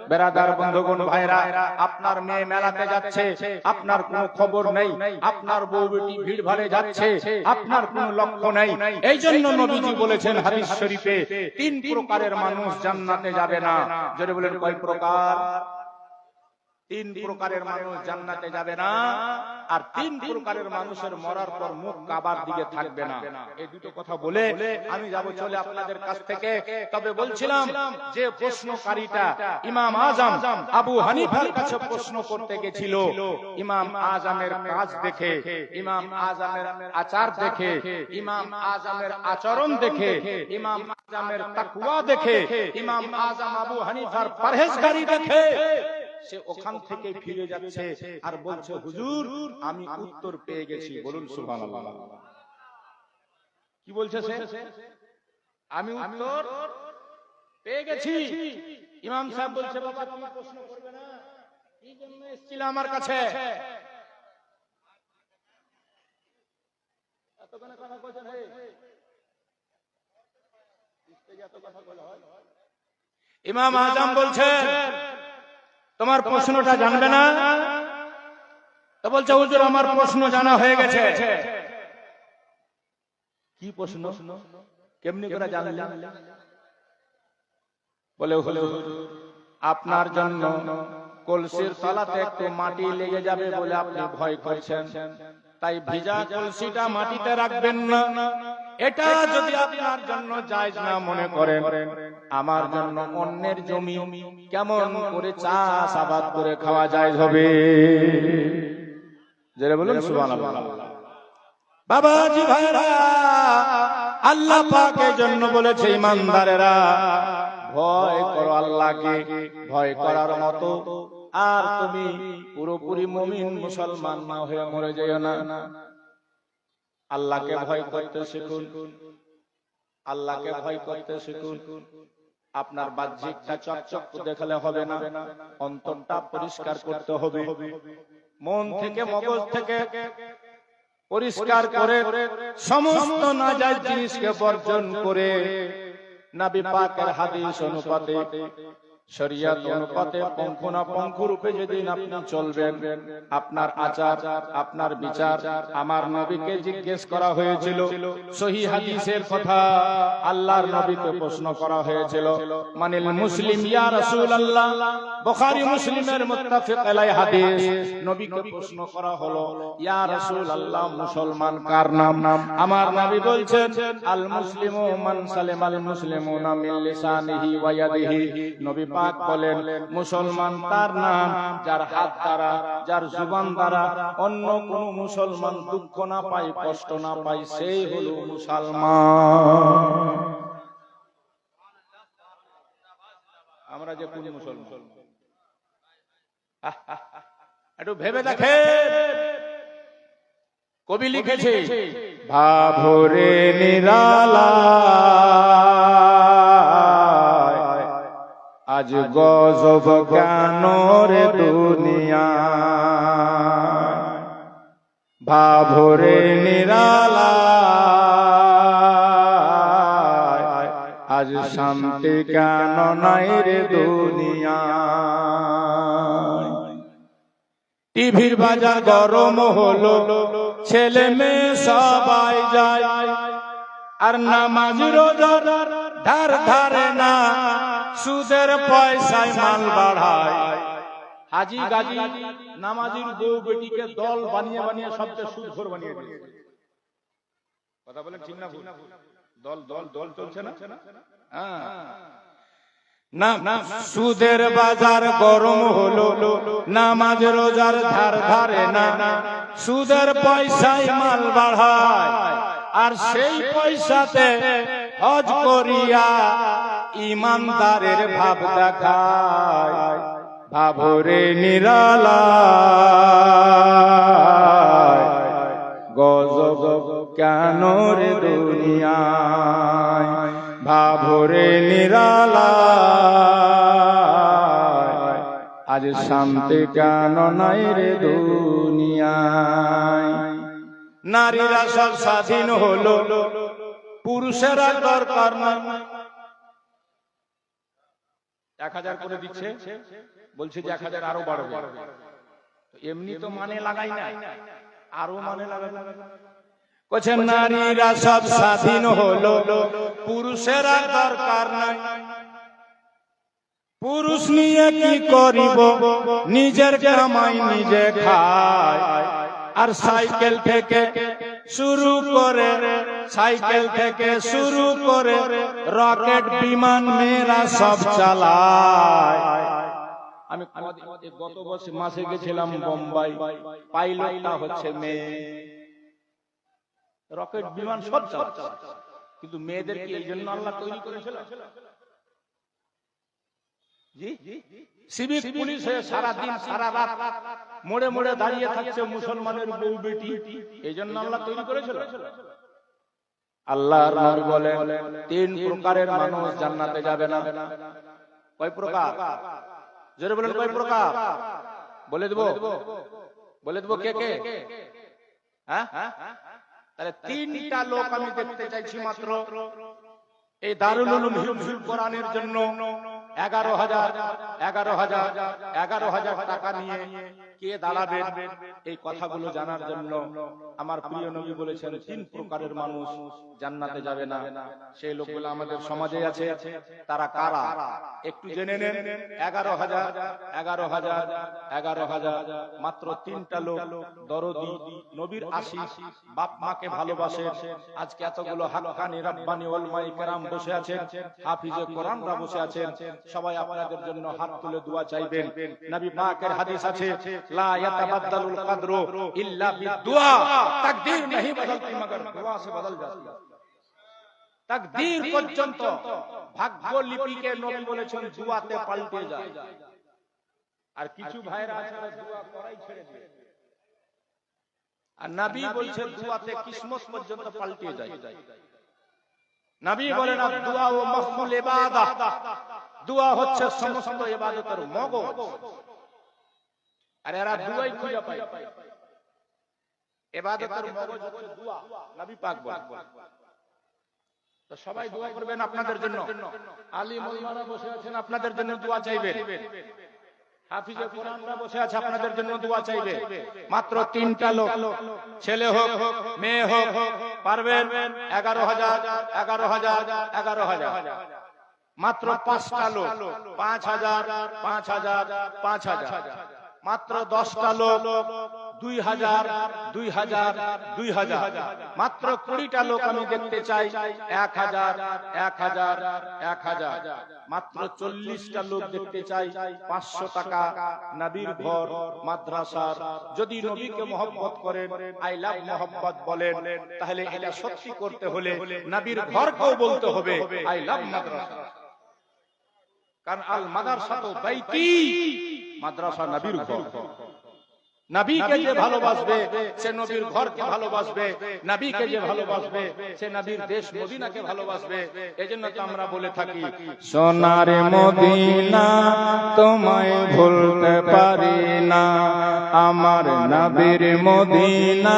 বেরাদার বন্ধুগণ ভাইরা, আপনার মেয়ে মেলাতে যাচ্ছে, আপনার কোনো খবর নেই। আপনার বউ বেটি ভিড় ভাড়ে যাচ্ছে, আপনার কোনো লক্ষ্য নেই। এই জন্য নবীজি বলেছেন হাদিস শরীফে, 3 প্রকারের মানুষ জান্নাতে যাবে না। জোরে বলেন কয় প্রকার? 3 প্রকারের মানুষ জান্নাতে যাবে না। আর 3 প্রকারের মানুষের মরার পর মুখ কাবার দিকে থাকবে না। এই দুটো কথা বলে আমি যাব চলে আপনাদের কাছ থেকে। তবে বলছিলাম যে প্রশ্নকারীটা ইমাম আজম আবু হানিফার কাছে প্রশ্ন করতে গেছিল, ইমাম আজমের কাজ দেখে, ইমাম আজমের আচার দেখে, ইমাম আজমের আচরণ দেখে, ইমাম আজমের তাকওয়া দেখে, ইমাম আজম আবু হানিফার পরহেজগারি দেখে সে ওখান থেকে ফিরে যাচ্ছে আর বলছে, হুজুর আমি উত্তর পেয়ে গেছি। বলুন সুবহানাল্লাহ। কি বলছে সে? আমি উত্তর পেয়ে গেছি। ইমাম সাহেব বলছে, বাবা তুমি প্রশ্ন করবে না, কি জন্য এসেছিলে আমার কাছে? এতক্ষণে কথা বলছেন, হে স্টেজে এত কথা বলা হয়। ইমাম আজম বলছে, তোমার প্রশ্নটা জানবে না? তো বলছে, হুজুর আমার প্রশ্ন জানা হয়ে গেছে। কি প্রশ্ন? কেমনি করে জানলেন? বলে, হুজুর আপনার জন্য কলসির তলাতে একটু মাটি লেগে যাবে বলে আপনি ভয় করছেন, তাই ভিজা কলসিটা মাটিতে রাখবেন না। এটা যদি আপনার জন্য জায়েজ না মনে করেন, আমার জন্য অন্যের জমি কেমন করে চাষ আবাদ করে খাওয়া জায়েজ হবে? যারা বলুন সুবহানাল্লাহ। বাবাজি ভাইরা, আল্লাহ পাকের জন্য বলেছে ইমানদারেরা ভয় করো আল্লাহকে, ভয় করার মতো। আর তুমি পুরোপুরি মুমিন মুসলমান না হয়ে মরে যেও না। আল্লাহকে ভয় করতে শিখুন, আল্লাহকে ভয় করতে শিখুন। আপনার বাহ্যিকটা চকচক দেখালে হবে না, অন্তরটা পরিষ্কার করতে হবে। মন থেকে মগজ থেকে পরিষ্কার করে সমস্ত নাজায়েজ জিনিসকে বর্জন করে নবী পাকের হাদিস অনুপাতে, শরিয়ত অনুপাতে পঙ্খু রূপে যেদিন আপনি চলবেন, আপনার আচার, আপনার বিচার। আমার নবীকে জিজ্ঞেস করা হয়েছিল সহিহ হাদিসের কথা, আল্লাহর নবীকে প্রশ্ন করা হয়েছিল, মানিল মুসলিম ইয়া রাসূলুল্লাহ। বুখারী মুসলিমের মুত্তাফিক আলাই হাদিস। নবীকে প্রশ্ন করা হলো, ইয়া রাসূলুল্লাহ মুসলমান কার নাম? আমার নবী বলছেন, আল মুসলিমু মান সালামাল মুসলিমুনা মিন লিসানিহি ওয়া ইয়াদিহি। নবী পাক বলেন মুসলমান তার নাম যার হাত দ্বারা যার জুবান দ্বারা অন্য কোন মুসলমান দুঃখ না পায় কষ্ট না পায় সেই হলো মুসলমান। আমরা যে কোন মুসলমান একটু ভেবে দেখে। কবি লিখেছে ভাভরে নিরালা আজ গজব কেন রে দুনিয়া, ভাভরে নিরালা আজ শান্তি কেন নাই রে দুনিয়া। টিভির বাজার গরম হলো, ছেলে মেয়ে সবাই যায়, আর নামাজ রোজার ধার ধারে না, সুদের পয়সায় মাল বাড়ায়। হাজি গাজি নামাজির বউ বেটিকে দল বানিয়ে বানিয়ে সবচেয়ে সুদখোর বানিয়ে দিয়েছে। কথা বলেন ঠিক না? দল দল দল চলছে না? না না, সুদের বাজার গরম হলো, নামাজ রোজার ধার ধারে না, সুদের পয়সায় মাল বাড়ায়, আর সেই পয়সাতে হজ করিয়া ইমানদারের ভাব দেখায়। ভাভরে নিরালা গজব কেন রে দুনিয়ায়, ভাভরে নিরালা আজ শান্তি কেন নাই রে দুনিয়ায়। নারীরা সব স্বাধীন হলো, পুরুষেরা দরকার না। 1000 করে দিচ্ছে, বলছে যে 1000 আরো বাড়বে। এমনি তো মানে লাগাই না, আরো মানে লাগাই। কছে নারীরা সব স্বাধীন হলো, পুরুষেরা দরকার নাই। পুরুষ নিয়ে কি করিব, নিজের কামাই নিজে খায়, আর সাইকেল থেকে শুরু করে, সাইকেল থেকে শুরু করে রকেট বিমান মেয়েরা সব চালায়। আমি গত মাসে গেছিলাম বোম্বাই, পাইলটটা হচ্ছে মেয়ে, রকেট বিমান সব চালাচ্ছে। কিন্তু মেয়েদের কি এই জন্য আল্লাহ তৈরি করেছিল? জি, সিভিক পুলিশ হয়ে সারা দিন সারা রাত মোড়ে মোড়ে দাঁড়িয়ে থাকছে মুসলমানের বউ বেটি, এই জন্য আল্লাহ তৈরি করেছিল? আল্লাহর নবী বলেন 3 প্রকারের মানুষ জান্নাতে যাবে না। কয় প্রকার? জোরে বলেন কয় প্রকার? বলে দেব, বলে দেব কে কে? হ্যাঁ, তাহলে 3টা লোক আমি দেখতে চাইছি মাত্র। এই দারুল উলুম হিফজুল কোরআনের জন্য 11,000 টাকা নিয়ে কে দাঁড়াবে এই কথাগুলো জানার জন্য। আমার প্রিয় নবী বলেছেন 3 প্রকারের মানুষ জান্নাতে যাবে না। সেই লোকগুলো আমাদের সমাজে আছে। তারা কারা একটু জেনে নেন। 11,000 মাত্র 3টা লোক। দরদি, নবীর আশিক, বাপ মাকে ভালোবাসে। আজকে এতগুলো হাক্কানি রাব্বানি উলামায়ে কেরাম বসে আছেন, হাফিজে কোরআনরা বসে আছেন। সবাই আপনাদের জন্য হাত তুলে দোয়া চাইবেন। নবী পাকের হাদিস আছে, লা ইয়াতাবাদদালুল কদরু ইল্লা বিদুআ, তাকদীর नहीं बदलती मगर दुआ से बदल जाती है। তাকদীর পর্যন্ত ভাগ্য লিপিকে নবী বলেছেন দুআতে পাল্টে যায়। আর কিছু ভাইরা আছে দুআ করাই ছেড়ে দিয়ে, আর নবী বলছেন দুআতে কিসমত পর্যন্ত পাল্টে যায়। নবী বলেন দুআ ও মখমুল ইবাদত, দুআ হচ্ছে সমস্ত ইবাদতের মগজ। আর এরা দুআই খুঁজে পায়। ইবাদতের মগজ হচ্ছে দুআ, নবী পাক বলেন। তো সবাই দোয়া করবেন আপনাদের জন্য। আলিম ওলামারা বসে আছেন, আপনাদের জন্য দোয়া চাইবেন। হাফিজে কোরআনরা বসে আছে, আপনাদের জন্য দোয়া চাইবে। মাত্র 3টা লোক, ছেলে হোক মেয়ে হোক, পারবেন 11,000 মাত্র 5টা লোক, 5,000 মাত্র 10টা লোক 2000 2000 2000, মাত্র 20টা লোক আমি দেখতে চাই 1000 1000 1000, মাত্র 40টা লোক দেখতে চাই 500 টাকা নবীর ঘর মাদ্রাসার। যদি নবীকে মহব্বত করেন, আই লাভ মহব্বত বলেন, তাহলে এটা সত্যি করতে হলে নবীর ঘরকেও বলতে হবে আই লাভ মাদ্রাসা। কারণ আল মাদ্রাসা তো বাইতি, মাদ্রাসা নবীর ঘর। নবীকে যে ভালোবাসবে সে নবীর ঘরকে ভালোবাসবে, নবীকে যে ভালোবাসবে সে নবীর দেশ মদিনাকে ভালোবাসবে। এজন্য তো আমরা বলে থাকি সোনার মদিনা তোমায় ভুলতে পারি না, আমার নবীর মদিনা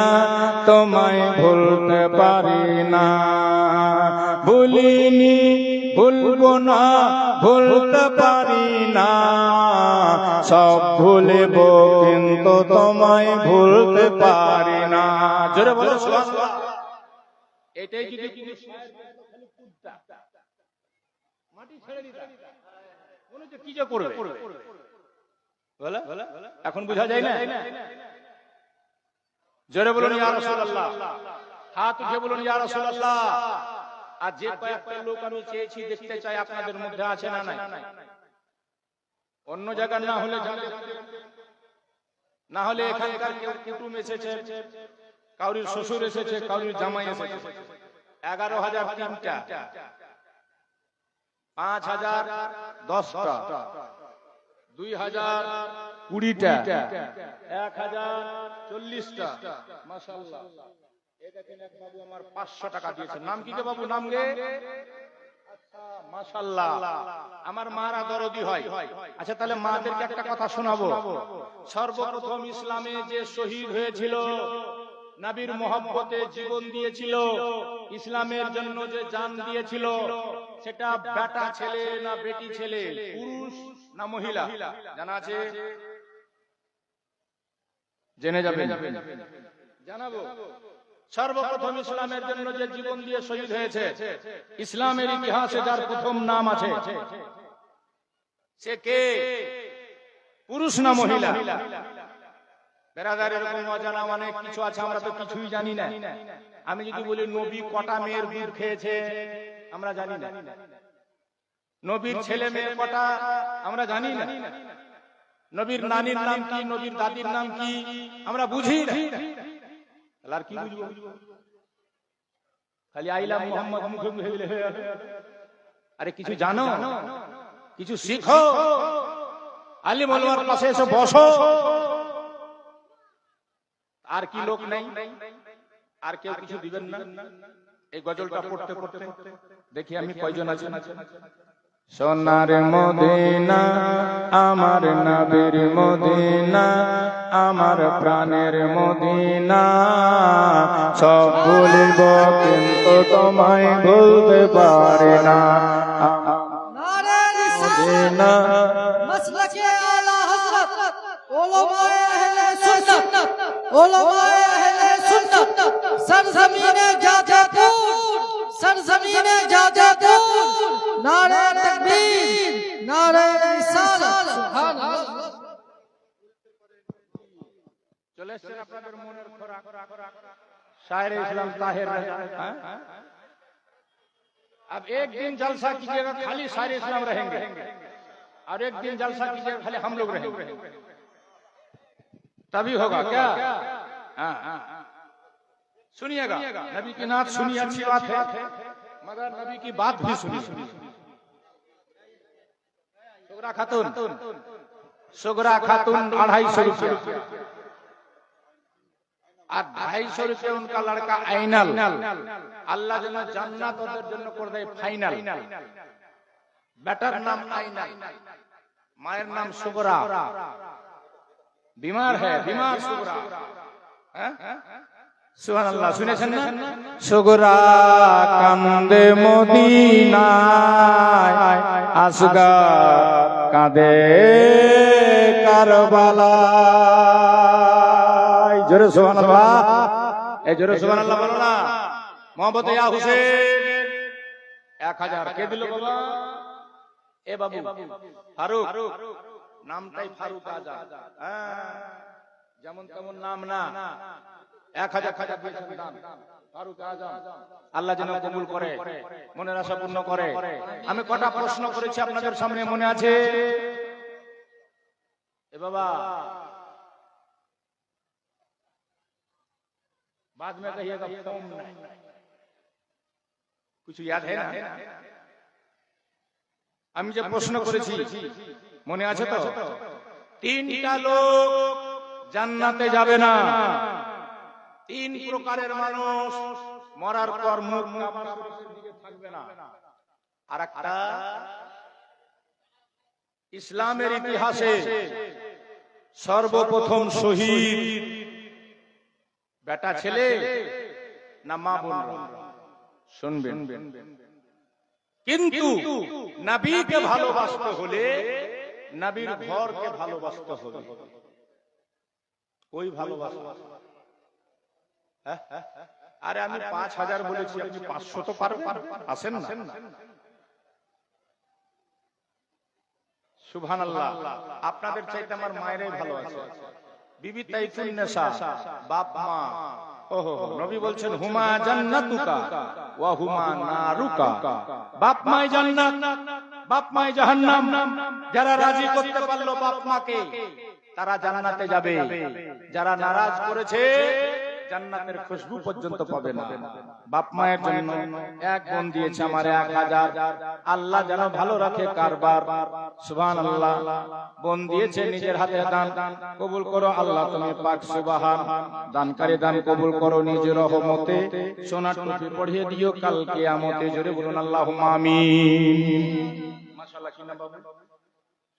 তোমায় ভুলতে পারি না। ভুলিনি ভুলবো না ভুলতে পারি না, সব ভুলব কিন্তু তোমায় ভুলতে পারি না। জোরে বলো সুবহানাল্লাহ। এটাই যদি মাটি ছেড়ে দিতা মনে হচ্ছে কি যে করবে, এখন বোঝা যায় না। জোরে বলুন ইয়া রাসূলুল্লাহ, হাত উঠে বলুন ইয়া রাসূলুল্লাহ। আর যে কয়েকটা লোক আমি চেয়েছি দেখতে চাই আপনাদের মধ্যে আছে না নাই? অন্য জায়গা না হলে না হলে এখানকার কেউ কুটুম এসেছে, কাউরির শ্বশুর এসেছে, কাউরির জামাই এসেছে। 11,000 3টা, 5,000 10টা, 2,000 20টা, 1,000 40টা। মাশাআল্লাহ। এই দেখেন এক বাবু আমার 500 টাকা দিয়েছে। নাম কি গে বাবু? নাম গে? আচ্ছা মাশাআল্লাহ, আমার মারা দরদি হয়। আচ্ছা তাহলে মাদেরকে একটা কথা শোনাবো। সর্বপ্রথম ইসলামে যে শহীদ হয়েছিল, নবীর মহব্বতে জীবন দিয়েছিল, ইসলামের জন্য যে জান দিয়েছিল, সেটা বেটা ছেলে না বেটি ছেলে, পুরুষ না মহিলা জানা আছে? জেনে যাবেন, জানাবো। সর্বপ্রথম ইসলামের জন্য যে জীবন দিয়ে শহীদ হয়েছে, ইসলামের ইতিহাসে যার প্রথম নাম আছে, সে কে? পুরুষ না মহিলা? বেরাদার এরকম অজানা অনেক কিছু আছে, আমরা তো কিছুই জানি না। আমি যদি বলি নবী কটা মেয়ের দুধ খেয়েছে, আমরা জানি না। নবীর ছেলে মেয়ে কটা, আমরা জানি না। নবীর নানির নাম কি, নবীর দাদির নাম কি, আমরা বুঝি না। আর কি বুঝবো? খালি আইলা মোহাম্মদ মুখে মুখে গেলে হয়ে যাবে। আরে কিছু জানো, কিছু শিখো, আলিম ওলামার পাশে এসে বসো। আর কি লোক নাই? আর কেউ কিছু দিবেন না? এই গজলটা পড়তে পড়তে দেখি আমি কয়জন আছেন। সোনার মদিনা আমার নবীর মদিনা, আমার প্রাণের মদিনা, সব ভুলব কিন্তু তোমায় ভুলতে পারি না। মদিনা مسلك اعلی حضرت علماء اہل سنت، علماء اہل سنت، سرزمین جاجا پور، سرزمین جاجا پور، نعرہ تکبیر، نعرہ رسالت، سبحان اللہ۔ চলে এসেছেন আপনাদের মনের খোরাক শায়ের ইসলাম তাহের। अब एक दिन जलसा कीजिएगा खाली शायर इस्लाम रहेंगे, और एक दिन जलसा कीजिएगा खाली हम लोग रहेंगे, तभी होगा क्या? सुनिएगा, नबी की नात सुनिए, अच्छी बात है, मगर नबी की बात भी सुनिए। सुगरा खातून, सुगरा खातून 250 रुपया, আর 250 रुपये उनका लड़का आइनल। अल्लाह যেন জান্নাত ওদের জন্য করে দেয় ফাইনাল। বেটার নাম আইনাল, মায়ের নাম সুগরা। बीमार है, बीमार सुगरा। সুবহানাল্লাহ, শুনেছেন না? সুগরা কান্দে মদিনায়, আসগার কাঁদে কারবালায়। জোরে সুবহানাল্লাহ, এই জোরে সুবহানাল্লাহ বলো না। মোহাম্মদ ইয়া হুসেন 1000 কে দিল বাবা? এ বাবু ফারুক নামটাই ফারুক আজম। যেমন তেমন নাম না, 1000 টাকা দিয়েছেন দান। ফারুক আজম, আল্লাহ যেন কবুল করে, মনের আশা পূর্ণ করে। আমি কটা প্রশ্ন করেছি আপনাদের সামনে, মনে আছে? এ বাবা, बाद में कहिएगा फॉर्म नहीं, कुछ याद है ना? আমি যে প্রশ্ন করেছি মনে আছে তো? 3টা লোক জান্নাতে যাবে না। 3 প্রকারের মানুষ মরার পর মুখ কাবার দিকে থাকবে না। আর একটা ইসলামের ইতিহাসে সর্বপ্রথম শহীদ বেটা ছেলে না মা বোন? শুনবেন, কিন্তু নবীকে ভালোবাসতে হলে নবীর ঘরকে ভালোবাসতে হবে। ওই ভালোবাসা, আরে আমি 5000 বলেছি, আপনি 500 তো পারবেন, আসেন না? সুবহানাল্লাহ। আপনাদের চাইতে আমার মায়েরাই ভালো আছে। বিবি তাইফুন নেসা, বাপ মা, ওহো, নবী বলছেন হুমা জান্নাতুকা ওয়া হুমা নারুকা। বাপ মাই জান্নাত, বাপ মাই জাহান্নাম। যারা রাজি করতে পারলো বাপ মাকে, তারা জান্নাতে যাবে। যারা নারাজ করেছে, জান্নাতের খুশবু পর্যন্ত পাবে না। বাপ মায়ের জন্য এক বোন দিয়েছে আমার 1000। আল্লাহ যেন ভালো রাখে কারবার। সুবহানাল্লাহ। বোন দিয়েছে নিজের হাতে, দান কবুল করো আল্লাহ, তুমি পাক সুবহান। দানকারী দান কবুল করো নিজের রহমতে, সোনার টুপি পরিয়ে দিও কাল কিয়ামতে। জোরে বলুন আল্লাহুম্মা আমিন। মাশাআল্লাহ। কি নাম বাবু?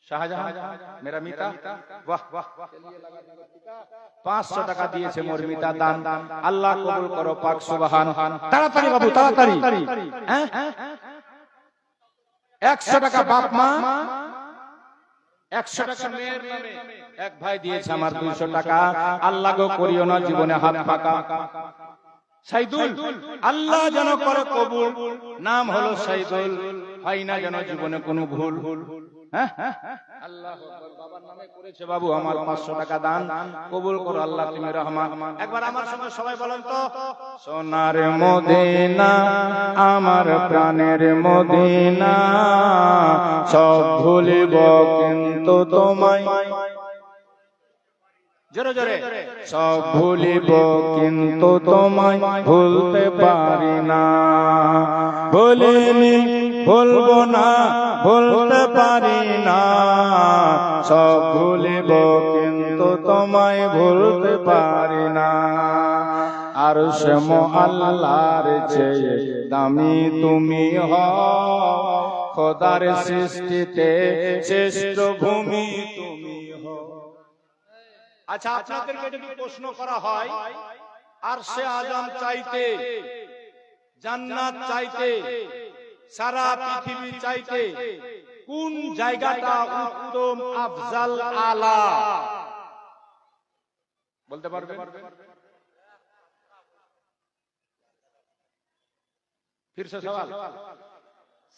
শাহজাহান, মেরা মিতা। বাহ বাহ, 500 টাকা দিয়েছে মোর মিতা, দান আল্লাহ কবুল করো পাক সুবহান। তাড়াতাড়ি বাবু, তাড়াতাড়ি। 100 টাকা বাপ মা, 100 টাকা মেয়ের নামে। এক ভাই দিয়েছে আমার 200 টাকা। আল্লাহ গো করিও না জীবনে হাত পাকা। সাইদুল, আল্লাহ যেন করে কবুল। নাম হলো সাইদুল, হয় না যেন জীবনে কোনো ভুল। আল্লাহু আকবার। বাবার নামে করেছে বাবু আমার 500 টাকা দান, কবুল করো আল্লাহ, তুমি রহমান। একবার আমার সঙ্গে সবাই বলেন তো, সোনার মদিনা আমার প্রাণের মদিনা, সব ভুলিব কিন্তু তোমায়। জোরে জোরে, সব ভুলিব কিন্তু তোমায় ভুলতে পারি না। ভুলিনি, ভুলবো না, ভুলতে পারি না। সব ভুলিব কিন্তু তোমায় ভুলতে পারি না। আর সে আল্লাহর চেয়ে দামি তুমি হও, খোদার সৃষ্টিতে শ্রেষ্ঠ ভূমি তুমি হও। আচ্ছা, আপনাদেরকে যদি প্রশ্ন করা হয়, আরশে আজম চাইতে, জান্নাত চাইতে, সারা পৃথিবী চাইতে কোন জায়গাটা উত্তম, আফজাল, আলা বলতে পারবেন? ফিরসে সওয়াল।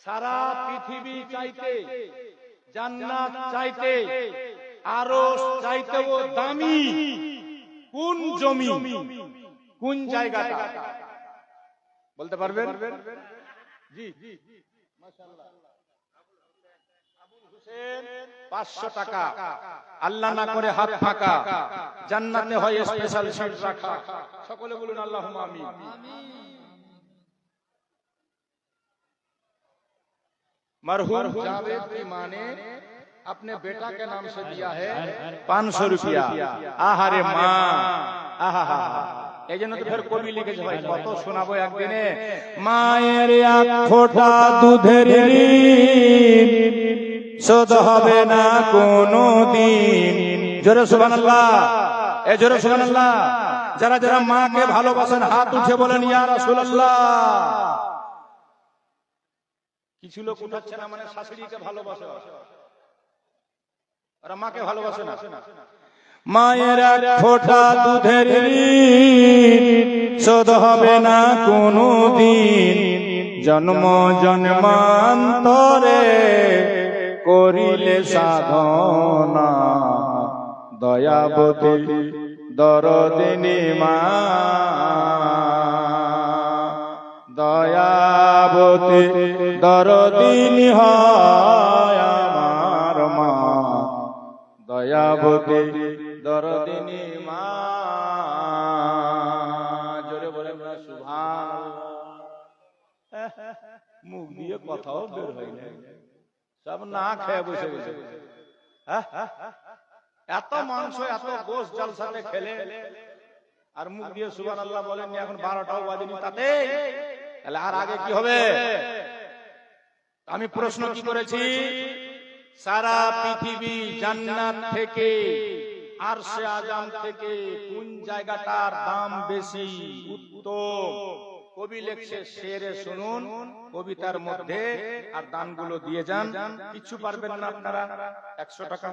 সারা পৃথিবী চাইতে, জান্নাত চাইতে, আরশ চাইতেও দামি কোন জমি, কোন জায়গাটা বলতে পারবেন? জি, মাশাআল্লাহ। আবুল হোসেন 500 টাকা। আল্লাহ না করে হাত ফাঁকা, জান্নাতে হয় স্পেশাল সিট রাখা। সকলে বলুন আল্লাহুম্মা আমিন। मरहूम जावेद की मां ने अपने बेटा के नाम से दिया है 500 रुपया। आहारे मां, आहा, এই জন্য তো ফের কবি লিখেছে ভাই, কত শোনাবো একদিনে। মায়ের এক ফোঁটা দুধের ঋণ শোধ হবে না কোনো দিন। জোরে সুবহানাল্লাহ, এ জোরে সুবহানাল্লাহ। যারা যারা মাকে ভালোবাসেন হাত উঠে বলেন ইয়া রাসূলুল্লাহ। কিছু লোক উঠাচ্ছে না, মানে শাশুড়িকে ভালোবাসে, ওরা মাকে ভালোবাসে না। মায়ের এক ফোঁটা দুধের ঋণ শোধ হবে না কোনো দিন, জন্ম জন্মান্তরে করিলে সাধনা দয়াবতী দরদিনী মা দয়াবতী দরদিনী হয় আমার মা দয়াবতী দরদিনী মা জোরে বলেন না সুবহানাল্লাহ। মুখ দিয়ে কথাও বের হয় না, সব না খেয়ে বসে গেছে। এত মাংস এত গোশ জলসাতে খেলে আর মুখ দিয়ে সুবহানাল্লাহ বলেননি, এখন 12টাও বাজেনি তাতে, তাহলে আর আগে কি হবে? আমি প্রশ্ন কি করেছি, সারা পৃথিবী জান্নাত থেকে আরশে আজম থেকে কোন জায়গাটার দাম বেশি উত্তম? কবি লেখছে শেরে শুনুন কবিতার মধ্যে, আর দানগুলো দিয়ে যান। কিছু পারবেন না আপনারা, 100 টাকা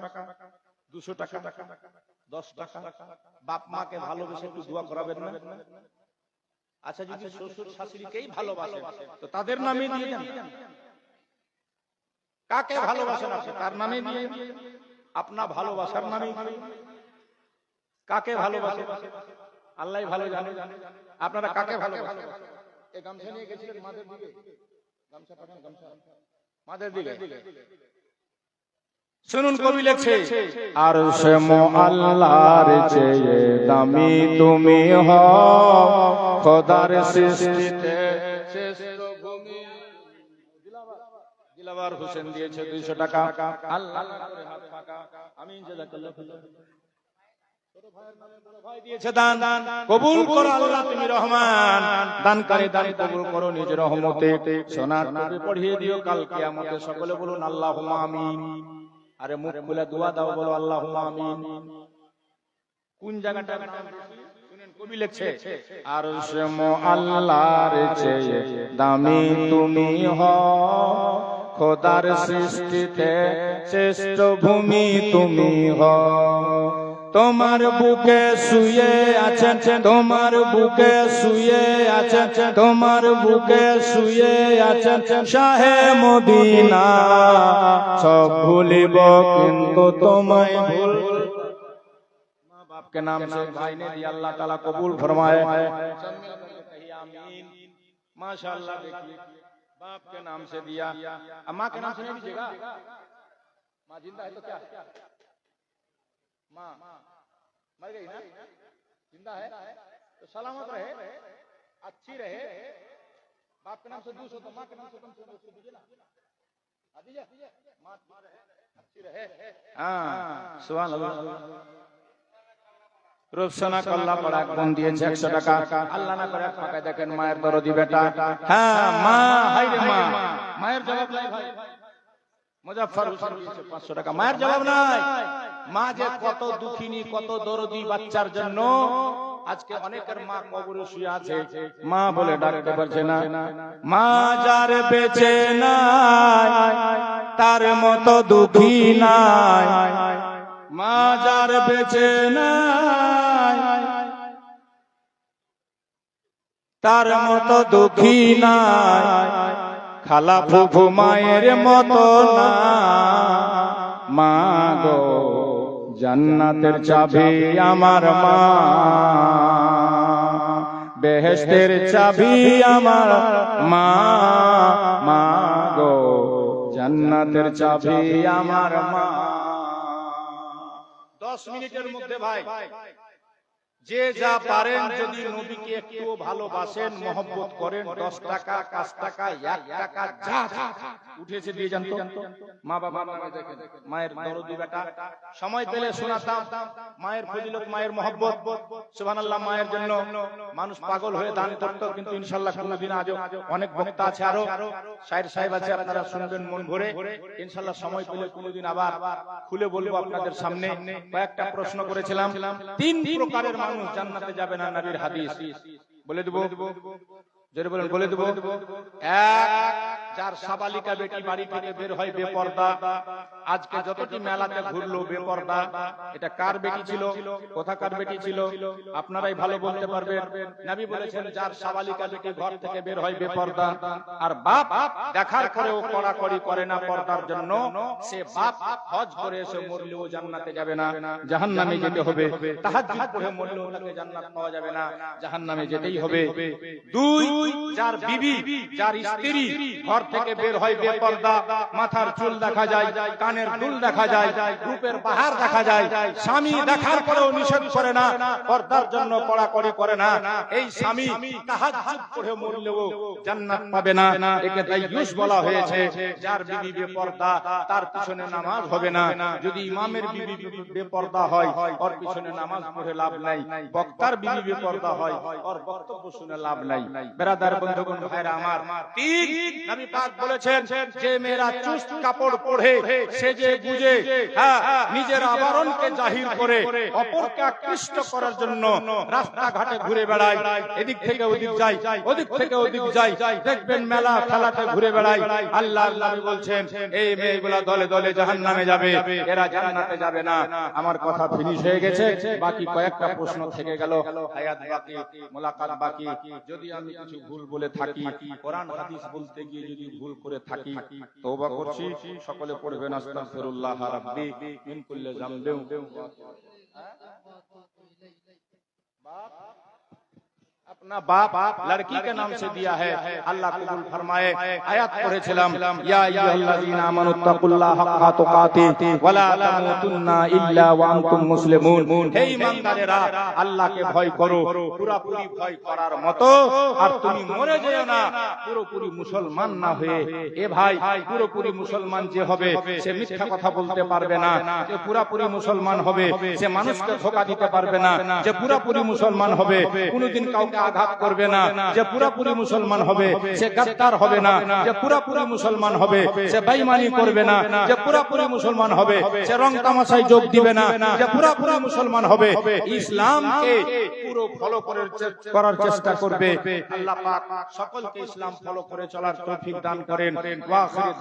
200 টাকা 10 টাকা। বাপ মাকে ভালোবেসে একটু দোয়া করাবেন না? আচ্ছা, যদি শ্বশুর শাশুড়িকেই ভালোবাসেন তো তাদের নামে দিয়ে দেন। কাকে ভালোবাসেন আপনি তার নামে দিয়ে, আপনার ভালোবাসার নামে। কাকে ভালোবাসেন আল্লাহ ভালো জানে। আপনারা কাকে ভালোবাসেন? এই গামছা নিয়ে গেছিলেন মাদের দিকে, গামছা পাঠান, গামছা মাদের দিকে। শুনুন কবি লেখছে, আর সে আল্লাহর চেয়ে দামি তুমি হও, খোদার সৃষ্টিতে শ্রেষ্ঠ ভূমি। দিলাবার হোসেন দিয়েছে 200 টাকা। আল্লাহ করে হাত পাকা, আমিন জাযাকাল্লাহ। ছোট ভাইয়ের নামে বড় ভাই দিয়েছে দান, কবুল করো আল্লাহ তুমি রহমান, দানকারী দান কবুল করো নিজ রহমতে। সোনার টুপি পরিয়ে দিও কাল কিয়ামতে। সকলে বলুন আল্লাহুম্মা আমিন। আরে মুখ খুলে দোয়া দাও, বলো আল্লাহুম্মা আমিন। কোন জায়গাটার নাম শুনেন কবি লিখছে, আর সে আল্লাহর চেয়ে দামি তুমি হও, খোদার সৃষ্টিতে শ্রেষ্ঠ ভূমি তুমি হও। তোমার বুকে শুয়ে আছেন, তোমার বুকে শুয়ে আছেন, তোমার বুকে শুয়ে আছেন শাহে মদিনা। সব ভুলিব কিন্তু তোমায় ভুল। মা বাপ के नाम से भाई ने दिया, अल्लाह ताला कबूल फरमाए। आमीन। माशाअल्लाह। देखिए बाप के नाम से दिया, माँ के नाम से नहीं दीजिएगा। माँ जिंदा है तो क्या, माँ मर गई ना, जिंदा है तो सलामत रहे, अच्छी रहे। बाप के नाम से 200 तो माँ के नाम से कम से कम दीजिए ना, दीजिए। माँ अच्छी रहे। हाँ सुभान अल्लाह। রূপসানা কল্লা পড়া কোন দিয়েছে 100 টাকা। আল্লাহ না করে ফাঁকায় দেখেন মায়ের দরদি বেটা। হ্যাঁ মা, হাই রে মা, মায়ের জবাব নাই ভাই। মুজাফফর হোসেন দিয়েছে 500 টাকা। মায়ের জবাব নাই। মা যে কত দুঃখিনী, কত দরদি বাচ্চার জন্য। আজকে অনেকের মা কবরে শুয়ে আছে, মা বলে ডাকতে পারছে না। মা যার বেঁচে নাই তার মতো দুঃখী নাই, মা যার বেঁচে নাই তার মতো দুঃখী নাই, খালা ফুফু মায়ের মতো না। মা গো জান্নাতের চাবি আমার মা, বেহেশতের চাবি আমার মা। মা গো জান্নাতের চাবি আমার মা। 10 মিনিটের মধ্যে ভাই যে যা পারেন, যদি নবীকে একটু ভালোবাসেন, মহব্বত করেন, 10 টাকা 5 টাকা 1 টাকা যা উঠেছে দিয়ে যান তো। মা বাবা নামে দেখেন, মায়ের দরদি বেটা। সময় পেলে শোনাতাম মায়ের ফজিলত, মায়ের মহব্বত। সুবহানাল্লাহ। মায়ের জন্য মানুষ পাগল হয়ে দান করত, কিন্তু ইনশাআল্লাহ কোনদিন আজও অনেক বক্তা আছে, আরো শায়ের সাহেব আছে, আপনারা শুনবেন মন ভরে ইনশাআল্লাহ। সময় পেলে কোনদিন আবার খুলে বলবো আপনাদের সামনে। কয়েকটা প্রশ্ন করেছিলাম, 3 প্রকারের মানুষ জান্নাতে যাবে না, নবীর হাদিস বলে দেব। জোরে বলেন, বলে দেবো। এক, যার সাবালিকা বেটি বাড়ি থেকে বের হয় বেপর্দা, আজকে যতটি মেলাতে ঘুরলো বেপর্দা, এটা কার বেটি ছিল, কোথাকার বেটি ছিল, আপনারাই ভালো বলতে পারবেন। নবী বলেছেন যার সাবালিকা বেটি ঘর থেকে বের হয় বেপর্দা, আর বাপ দেখার পরেও কড়াকড়ি করে না পর্দার জন্য, সে বাপ হজ করে এসে মরলেও জান্নাতে যাবে না, জাহান্নামে যেতে হবে। তাহাজ্জুদ পড়ে মরলেও তাকে জান্নাত পাওয়া যাবে না, জাহান্নামে যেতেই হবে। দুই, যার বিবি, যার স্ত্রী ঘর থেকে বের হয় বেপর্দা, মাথার চুল দেখা যায়, কানের দুল দেখা যায়, রূপের বাহার দেখা যায়, স্বামী দেখার পরেও নিষেধ করে না, পর্দার জন্য কড়াকড়ি করে না, এই স্বামী তাহাজ্জুদ পড়ে মরলেও জান্নাত পাবে না। একে দাইয়ুস বলা হয়েছে। যার বিবি বেপর্দা তার পিছনে নামাজ হবে না। যদি ইমামের বিবি বেপর্দা হয় ওর পিছনে নামাজ পড়ে লাভ নাই, বক্তার বিবি বেপর্দা হয় ওর বক্তব্য শুনে লাভ নাই। বেরাদার বন্ধুগণ ভাইরা আমার, তিন, নবী পাক বলেছেন যে মেয়েরা চুস্ত কাপড় পরে সেজে গুজে নিজের আবরণকে জাহির করে অপরকে আকৃষ্ট করার জন্য রাস্তাঘাটে ঘুরে বেড়ায়, এদিক থেকে ওদিক যায়, ওদিক থেকে ওদিক যায়, দেখবেন মেলা খেলাতে ঘুরে বেড়ায়, আল্লাহর নবী বলছেন এই মেয়েগুলা দলে দলে জাহান্নামে যাবে, এরা জান্নাতে যাবে না। আমার কথা ফিনিশ হয়ে গেছে, বাকি কয়েকটা প্রশ্ন থেকে গেল, হায়াত বাকি, মোলাকাত বাকি। যদি আমি কিছু ভুল বলে থাকি, কোরআন হাদিস বলতে গিয়ে যদি ভুল করে থাকি, তওবা করছি। সকলে পড়বেন আস্তাগফিরুল্লাহ রাব্বি মিন কুল্লি যামবিন। अपना बाप लड़की के नाम से दिया है, अल्लाह कबूल फरमाए। आयत पढ़ेছিলাম, या अय्युहाल्लाযीना আমানুত্তাকুল্লাহা हक़्क़ा तुक़ातिही ওয়ালা তামুতুন্না ইল্লা ওয়া আনতুম মুসলিমুন। হে ঈমানদারেরা, আল্লাহকে ভয় করো পুরোপুরি ভয় করার মতো, আর তুমি মরে যেও না পুরোপুরি মুসলমান না হয়ে। এ ভাই, পুরোপুরি মুসলমান যে হবে সে মিথ্যা কথা বলতে পারবে না, যে পুরোপুরি মুসলমান হবে সে মানুষকে ধোঁকা দিতে পারবে না, যে পুরোপুরি মুসলমান হবে কোনোদিন কাউকে আঘাত করবে না, যে পুরোপুরি মুসলমান হবে সে গাদ্দার হবে না, যে পুরোপুরি মুসলমান হবে সে বেঈমানি করবে না, যে পুরোপুরি মুসলমান হবে সে রং তামাশায় যোগ দিবে না, যে পুরোপুরি মুসলমান হবে ইসলামকে পুরো ফলো করার চেষ্টা করবে। আল্লাহ পাক সকলকে ইসলাম ফলো করে চলার তৌফিক দান করেন। ওয়া আখির